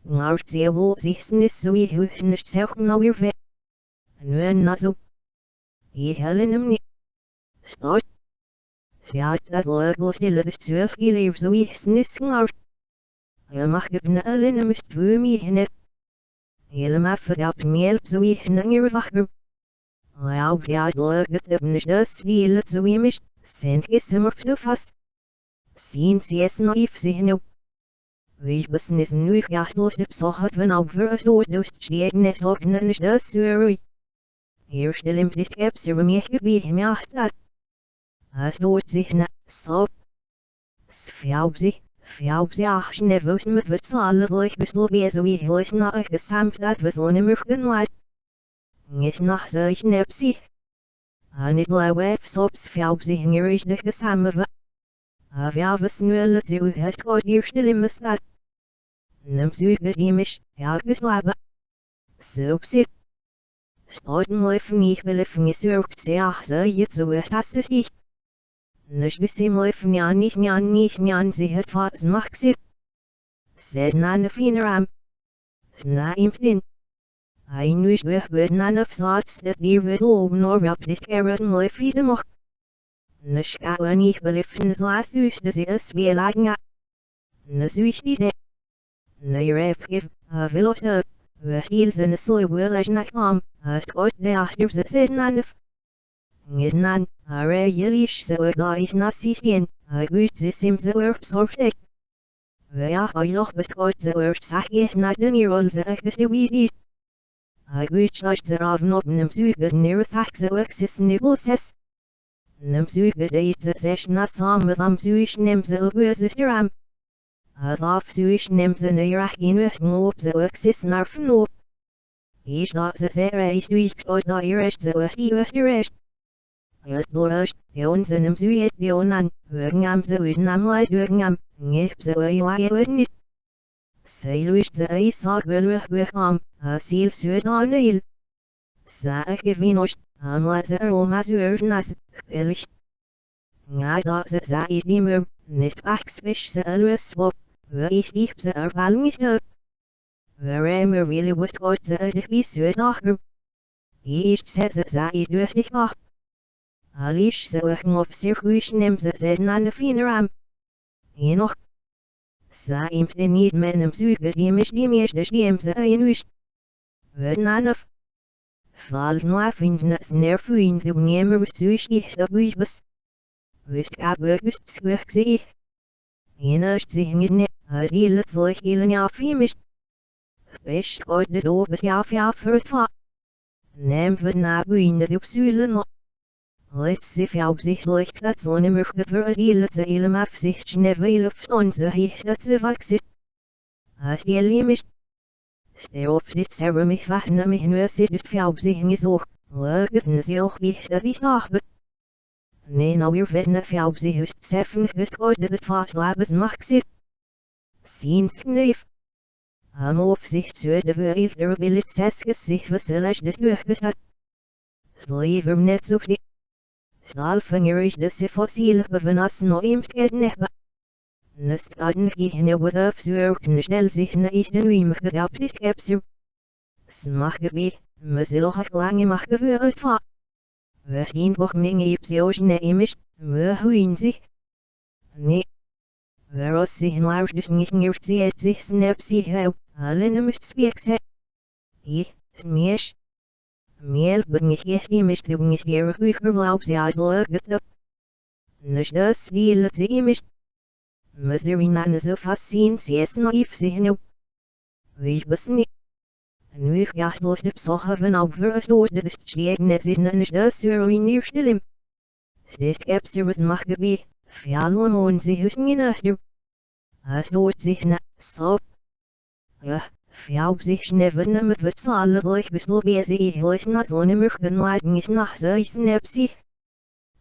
Nart sehr wohl sich nicht so wie ich nicht selten noch ihr weg. Nur naso. Ich hellen ihm nicht. Start. Sie hat das Lörgel stille des 12 gelebt so wie ich es nicht nart. Macht gebne allen nicht für mich nicht. helemaal verdapt meer op zo ik naar wakker. Laat ja het heb niet dus die het zo imisch, zijn gesimmer vast. Zien ze es naïef zich nu. Wie business nu gaat los de psocht van over zo dus die net ook niet dus zo. Hier stel hem dit heb ze meer gebied meer staat. Als doet zich na zo. Fjauw ze ach nevels met wat zalig besloten zo wie heel naar gesamt dat we zo nimmer genoeg. Niet nog zo nepsie. Aan het lawef sops fjauw ze hingerisch de gesamen. Avia was nu het zo het kort hier stil in mijn stad. Nem zo gediemisch, ja geslapen. Soepsie. Stoten leven niet beleven is werkt ze ach zo je zo het als ze sticht. Nish besim leven njan ze het vast mag ze. Zet na de fineram. Na imptin. Hij nu is weer na de zaad dat die we lopen or op dit keren leven de mocht. Nish gaan niet beleven zaad dus de ze is weer lagen. Nish die de. Nee ref give, velos de. We stiel zijn zo wel als na kwam. Het kort de achter ze zit na de. Ngednan, are yelish zo guys nasistien, gut ze sim zo absorptek. Ja, nog betkort zo sachjes na de nirol ze gestewies. Gut charge ze avnop nem zuge neer thak zo exis nibbles. Nem zuge deit ze sesh na sam met am zuish nem ze lbuzisteram. Af zuish nem ze neerach in west moop zo exis naar fnop. Ish dat ze zere is duik tot na irish zo estiwestiresh. Het bloos, Joons en hem zuiet Jonan, Wurgam ze is namelijk Wurgam, Ngip ze je niet. Zij ze is zag wel Wurgam, Asiel zuid aan heel. Zaag gevinost, Hamla ze oma zuurnas, Gelicht. Nga dat ze zei niet meer, niet pakspisch ze alweer op, we is diep ze ervaring is op. We me really wat goed ze de vies zuid achter. Eerst ze zei dus niet af. Alish ze werken op circuit nem ze zijn aan de fineram. Hier nog. Zij imt de niet met hem zuigen die mis dus die hem ze in us. We nanaf. Valt nu af in de snerfuin de nemer zuig die dat buibes. Wist ik burgust zweg zie. Hier zich niet net, het heel het zolig heel ja fiemisch. Best ooit de dood ja voor het va. Neem we na buin de op zuilen nog. Let's see if zich ligt dat zo nimmer geverdeeld ze helemaal zich nevel of onze hecht dat ze vaksit. Als die limisch. Sterf dit server mich wachten mich nu zit het fjauw zich is ook. Leuk ze ook wie dat is nog. Nee nou weer vetne fjauw zich is zeven gekort dat het vast labes mag zit. Ziens kneef. Ham of zich zuid de verhield er billet zes gezicht verselig des doorgestaat. Slever net zo die. Stalfangerisch de se fossiel bevenas no imt gednehba. Nest adn gihne withaf zuurkne schnell sich na is den uim gedaptis kepsir. Smach gebi, meziloch lange mach gewürret va. Werdien boch minge ipsioschne imisch, huin sich. Nee. Weros sich nuars dus nicht ngirst sie sich snap sich hau, alle nemist spiekse. Smeesch. Meer ben ik eerst niet mis te doen is die erg ze uit leuk het. Dus dat die het zie mis. Mazerina zo vast zien ze is naïef zich nu. Wie bes niet. Nu ik jacht los de psoche van over door de stiegen zitten en is dat zo in hier stillim. Dit heb ze was mag gebi, fjallon on ze hussen in achter. Als doet zich na, zo. Ja. Fjauw zich neven met wat zalig besloten ze heel na zonnemug genoegen is nach zuis nepsie.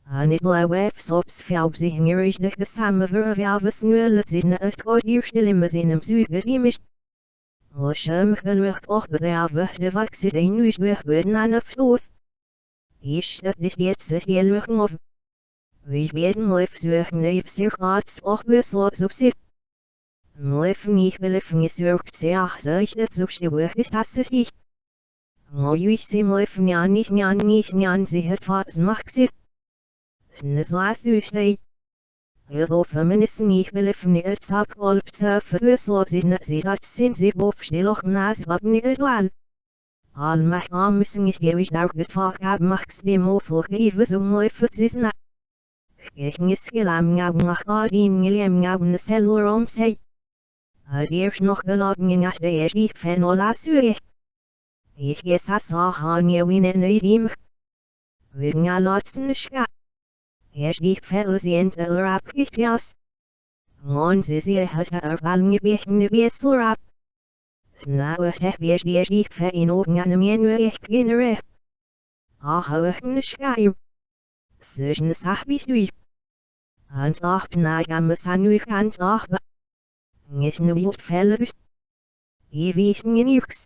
Aan het lawef sops fjauw zich ngerisch de gesamen verwelves nu het zin het kort hier stil in mijn zin hem zuigen die mis. Losjem gelucht och bedrijven de vakse de nu is weer aan het stoot. Is dat dit jetzt die luchten of. Wie werden lef zuigen neef zich arts och besloot op zich. Leven niet beleven is werkt ze ach zuig dat zo schweer is dat ze zich. Mooi sim leven njan ze het vast mag ze. Neslaat u stay. Heel feministen niet beleven het zak olp ze verwisselen ze dat zien ze bof stilog naast wat niet wel. Al mag amussen is gewicht daar gevaar heb max de mofel geven zo mooi futsisna. Ging is gelam ngab in ngeliam ngab na selor om sei. Als eerst nog gelaten in as de eerst die fan ola suye. Ik ges as han je winnen needim. We gaan laten scha. Eerst die fel zijn te rap gichtjas. Ons is je het ervaling beginnen wissel rap. Nou heb je die fe in ogen aan mijn weg kinderen. Hou een schijf. Zwischen sachbis du. Hand op na games aan u kant op. Is nu wat fellus. Je wist niet niks.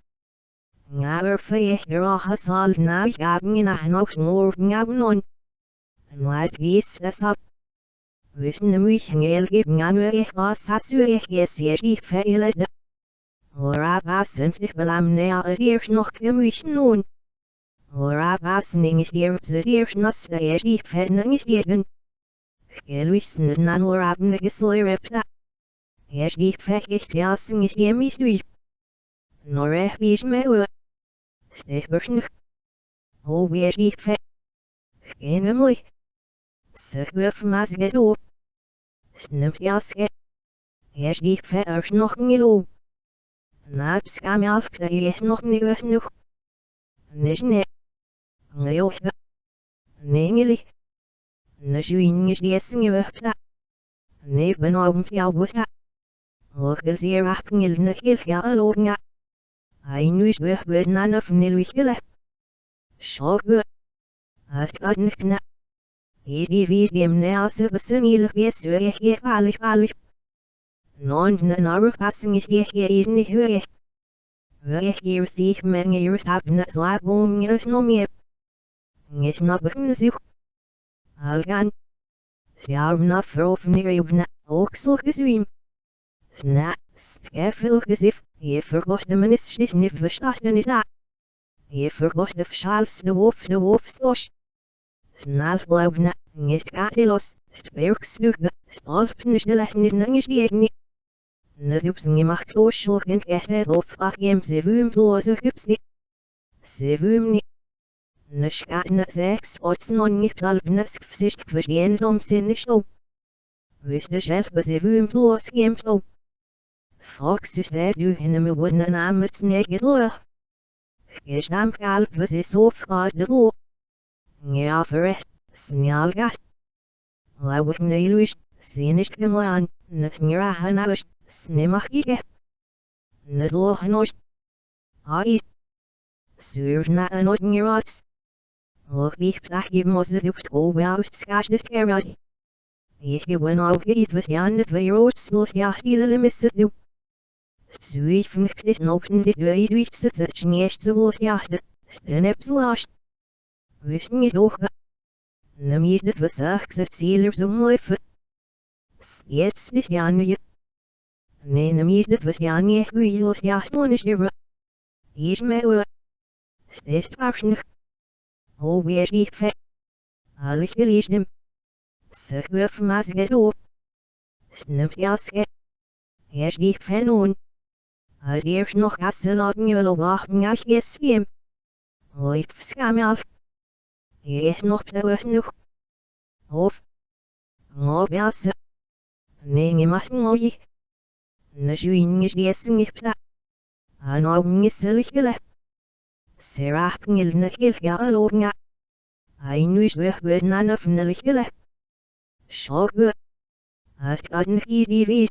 Nou veeg er zal nou gaben in een hoog morgen gaben on. Wat wist dat op. Wisten de muichen geven aan u als u je die felle. Ora passend ich belam näher als eerst noch gemüchen nun. Ora passending ist ihr zu eerst nass da die Fennung ist irgend. Geluisen nan ora abne geslurepta. Die fechig jassen ist ihr mis du. Nor wie ich me. Stechbörschnig. Oh wie die fe. Geen mooi. Sich wirf mas gedo. Snimt jaske. Die fe erst noch gelo. Naps kam alf da is nog niet genoeg. Nee. Neoga. Nengeli. Nejuin is die essen gewöpta. Nee benauwend jou busta. Orgel zeer afgengel negil ja aloga. Hij nu is weer nan of neluigele. Schogwe. Als gaat niet na. Die wies die nease besunil wees je valig. Non na passing is die hier niet hörig. Hörig hier sich menge juist haben slabom juist no meer. Is na begin zich. Algan. Sjaar na verofneer op na oksel gezwiem. Sna, skeffel gezif, je vergost de menis niet verstasten is dat. Je vergost de schals de wolf stosh. Snel blijf na, is katelos, sperksluge, stolpnisch de les niet nangisch die niet. Nedupsen gemacht oorschulgen gesteld of agiem sevum loze gipsni. Sevum ni. Neschatne sechs otsen on niftalbnes gfsicht gverstehen om sinnisch op. Wist de schelpe sevum loze gemt op. Fox is dat u in me woorden namens neget loer. Gestam kalp was is ofgaat de lo. Ja verrest, snjalgast. Lauwig neiluis, sinnisch gemoan, nesnira hanausch. Snemachige. Nedlochenoch. Ai. Surna anotnirats. Och wie plachje moze dupt obaust skasdet kerad. Ich gewinn auch geht was janet weirots los jachtile misset du. Suifnicht is nopten dit weiduits zet schneest zo los jachtet. Stenepslaast. Wisten is doch. Nem is dit was zet zieler zo moeifet. Jetzt is januje. Nee, nem is dit was niet guilos jaston is je. Is me we. Stest waarschijnlijk. Oh, wie is die vet? Alle geleest hem. Zeg we van mas get op. Snimt jaske. Is die vet on. Als eerst nog gassen laten je wel wachten als je swim. Leef schamal. Je is nog te was nog. Of. Op jassen. Nee, je mag nooit. Nejuin is die essen gepla. Aan ogen is zulke. Serach ngil negil ja aloga. Hij nu is weer nan of nelige. Schogwe. Als gaat niet die wees.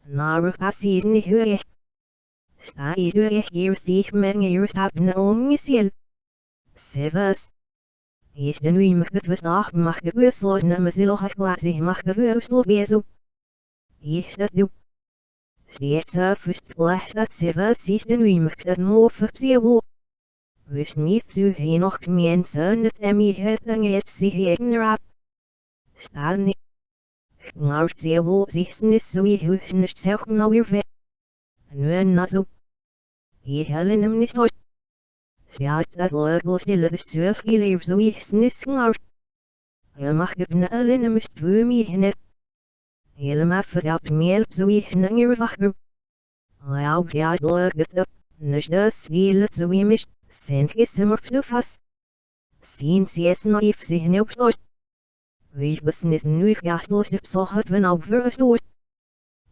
Naar passie niet hörig. Sta is hörig hier zich menge juist hebben om geziel. Severs. Is de nu mag het verstaan mag gewisseld nemen zillig glazen mag gewisseld bezo. Is dat doe. Steeds first blast dat severs is de nu mag dat moof op zeeuw. Wist niet zo heen nog mensen dat emmy het en het zich heen rap. Staan niet. Maar zeeuw zich is zo je hoeft niet zelf nou weer vet. Nu en na zo. Je hellen hem niet hoort. Staat dat leuk stille dus zelf je leef zo je snis maar. Je mag het na allen hem is voor mij net. Helemaal verdapt meer op zo je nanger wakker. Lauw ja leuk het op. Dus dat wiel het zo je mist. Sen gisimmer fluffas. Sin siesen og if sig neopstod. Vi besnissen nu gastløst opsåhet van opførstod.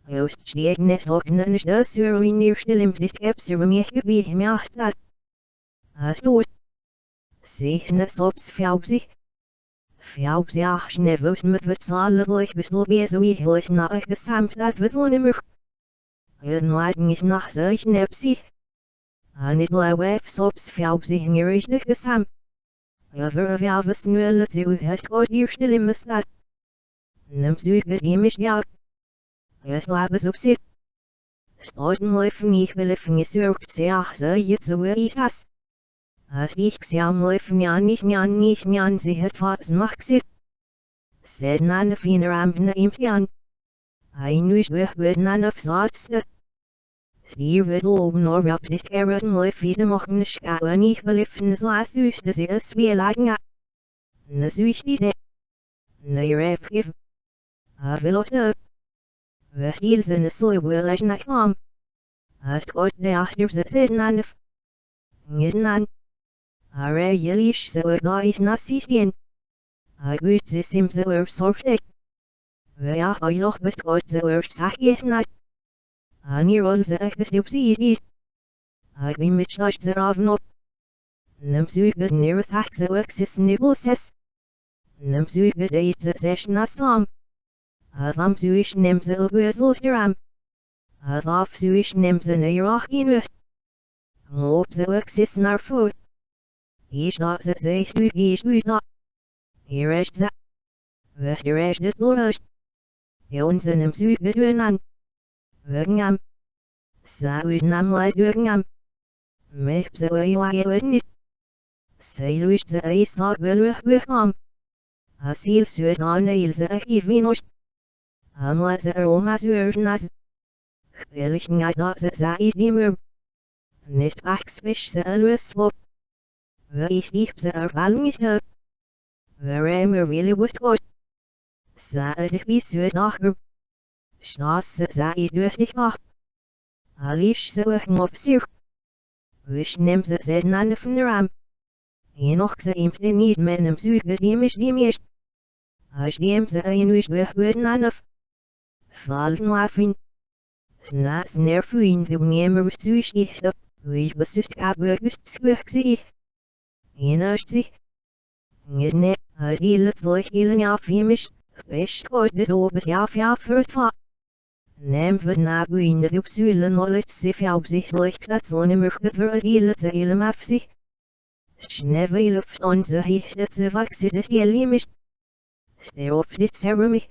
Just stiegnes oknen is de sur in neerstillem dit epser om ik gebied me achtat. Astod. Signes ops fjausi. Fjausi ach nevus met wat salelijk beslo bezo ihlich na ik gesamt dat we zonnemur. En wagen is nach zich nepsi. An it lawef sops fjausi hingerisch de gesam. Over fjavus nu het zu het god neerstillem mestat. Nem zu gediemisch ja. Es labes op sit. Stoten leven niet beleven is urkt zeach ze het zo is das. Als ik xiam leven njan ze het vast mag zit. Zed nan de finer ambne imtian. Hij nu is weg nan of zaatste. Stier wird oben or op dit kerren leven de mochten schouwen niet beleven zaat dus de ze is weer lagen. Ne zuich die. Ne je geef. Avilot up. We stielzen de soe wil als na kwam. Als kort de achter ze zitten aan de ngitten aan. Are jelish ze we gais na sistien. A gut ze sim ze we sorftek. We ja oiloch bet kort ze we sachjes na. Ani rol ze ek bestup sie. A wie mit schach ze raven op. Nem zuige neer thak ze we sis nibbles. Nem zuige de ze zesh na sam. Adam zuish nemzel bezelsteram. Adaf zuish nemzen eirachin ut. Op ze exis naar voet. Ish dat ze zees nu ish na. Hier is ze. Wester is dit loos. Jonzen hem zuige dunan. Wegngam. Zou nam leid wegngam. Mech ze we niet. Zeiluish ze eisag wel weggam. Asil zuet aan eil ze ekivinos. Amla ze omas uurnas. Gelig niet dat ze zaid niet meer. Niet axpisch ze alwees op. We is diep ze ervaling is op. We remmer really wordt goed. Zaid bis zuet achter. Schnaas ze zaid dus dich af. Alish ze weg op zich. Wish nem ze zeden aan de ram. Enoch ze imte niet met hem zuige die Als diem ze een wish weg worden aan of. Fallen waffen. Snaas nerfuin de nemer zuish ich op. Wish besust abwegust zweg zie. Enast zie. Gedne, als die let zoich hielen afhemisch. Best goed dit obes ja vertva. Nem we nabuin de op zuilen ollet sif opzichtlich dat zonnemur gever die let ze helem afzie. Schneve luft onze hicht dat ze vaxi dat die limisch. Sterop dit ceremie.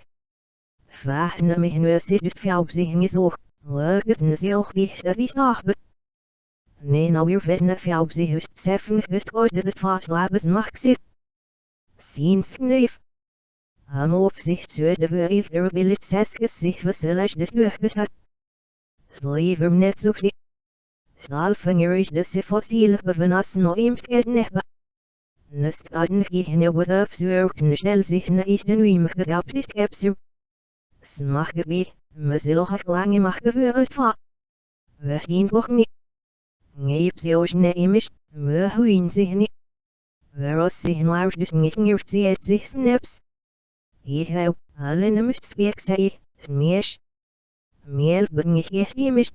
Vahne me nu zit het fjauwzing is ook, leuk het ze ook niet dat is nachbe. Nee nou weer vetne fjauwzing is zeffen gekort dat het vast labes mag zit. Ziens kneef. Am op zich zuid de verhief er wil het zes gezicht verselig dit luchtget. Slever net zo die. Stalvinger is de se fossielig bevenassen no imtket neba. Nest adden gehne with of zuurken snel zich na is den uim gegapt dit kepser. Smachgebied, me zullen lange mag gevuurd va. We zien toch niet. Neep ze ook neemisch, we huin zich niet. We os zich nou dus niet meer ziet zich snaps. Ik heb alle nummers speek zei, smees. Meel ben ik gestiemisch.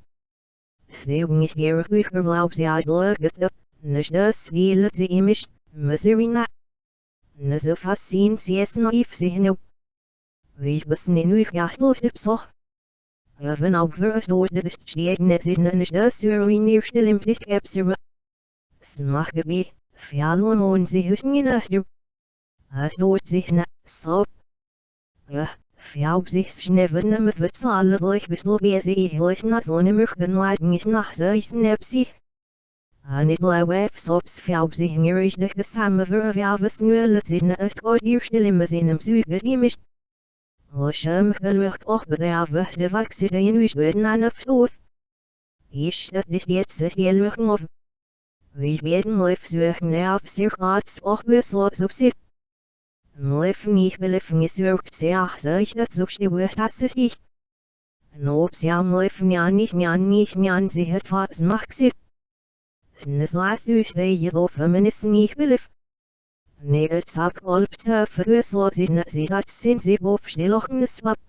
Zeeuw is hier uiger laub ze uit leuk op, dus das wil het ze imisch, me zerina. Ne zo vast zien ze es naïef zich nu. Wie besen in uw gastlust op zo? Even op verstoord de stiegnes in een de surin eerste limpdicht kepser. Smachgebied, fjallon on ze hussen in achter. Als doort zich na, zo. Ja, fjauw zich schneven met wat zalig beslo beze ihlich na zonnemurgen wagen is nach zo snapsie. Aan het lawef sops fjauw zich ngerisch de gesamme vervjavus nu het zin het god eerste limmes in hem zuige diemisch. Loshem gelucht och bedrijven de vaxide in uw worden aan het stoot. Is dat dit jetzt die luchten of. Wie beden leef zuigen af zich arts och besloos op zich. Leef niet beleven is werkt zeer zeig dat zo die wordt als zich die. En op zijn leef njan niet ze het vast mag zich. Sneslathus they yellow feminism equilif. Neer sap olpter verhuurslot in dat sinds ze bof schnelochen swap.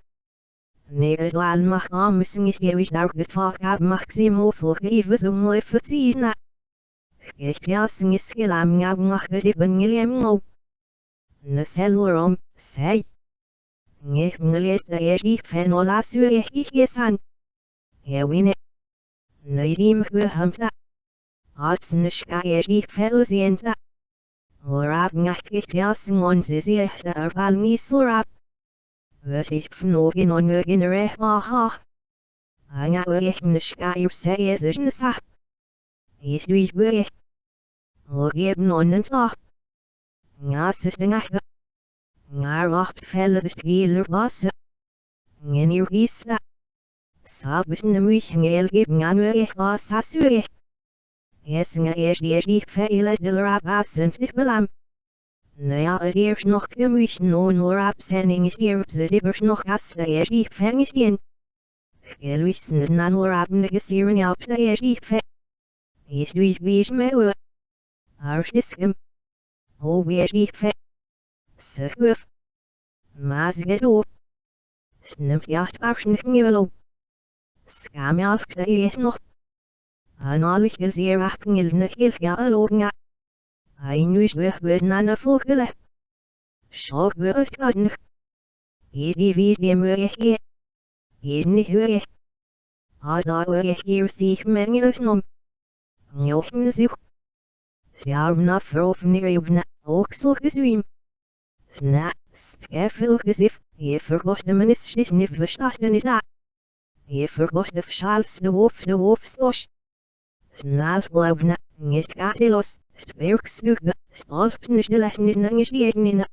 Neer al mag amussen is gewis daar gevaar heb maximo volgeven zo mooi verzinnen. Geklassen is gelam mag gedippen gelem op. Ne celorom, sei. Ngeh ngeliet de eerst van ola suur gesan. Gewine. Neidim gehamta. Als nischka eerst fel zienta. Lorab ngachgeklassen on zizzy echt erval mislorab. Wat ik vanogen onwegen recht aha. Anga echt nischka je zei is een sap. Is du ik weer. Logeben onnen top. Ngas is de ngachga. Ngar wacht felle de stieler wassen. Ngen uw gisla. Sabus ne muich ngeel geben aan weer was asue. Yes nga eerst feile de lorab asent ik belam. Ja, het eerst nog gemuich non lorab sending is hier op ze dibbers nog as de eerst feng is dien. Geluisen nan lorab ne gesiren op de eerst fe. Is du ik wees me Arstiskem. O weer fe. Seguf. Maas get op. Snimt jacht parsnig nieuwelo. Skamjalk de is nog. Analig gel zeer achtingel ne gil gealogen. Ein nuis weg aan de volgele. Schok weer kadnig. Die wie die murig je. Niet hurig. Ada weer hier zich mengeus nom. Njochen zich. Sjavna verofnirjubna, oksel gezwiem. Sna, skeffel gezif, je vergost de menis niet verstasten is dat. Je vergost de schals de wolfsloos. Snel blauwna, niet katilos, stwerksbuge, stolpnisch de les niet nanges diegnina.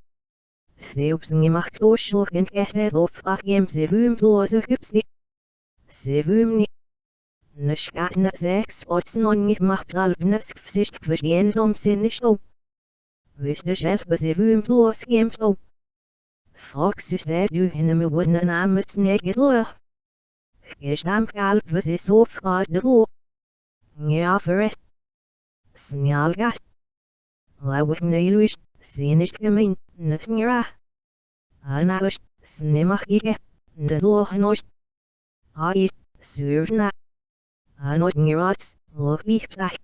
Theopsen macht oorschulg en kestet of achjem zevumtloze gipsni. Zevumni. Nishkatna seks otsen ongif macht alpnes gfsicht verstehen domsinnisch op. Wist de schelpe zevumtloos gemt op. Fox is dat u in me woorden namens neget loer. Gestamp kalp was is of gaat de roe. Ja verrest. Snjalgast. Lauwig neiluis, sinnisch gemeen, netsnjera. Anauis, snimach ike, de loogenois. Ais, surfna. Anot ngerats, loog wie plach.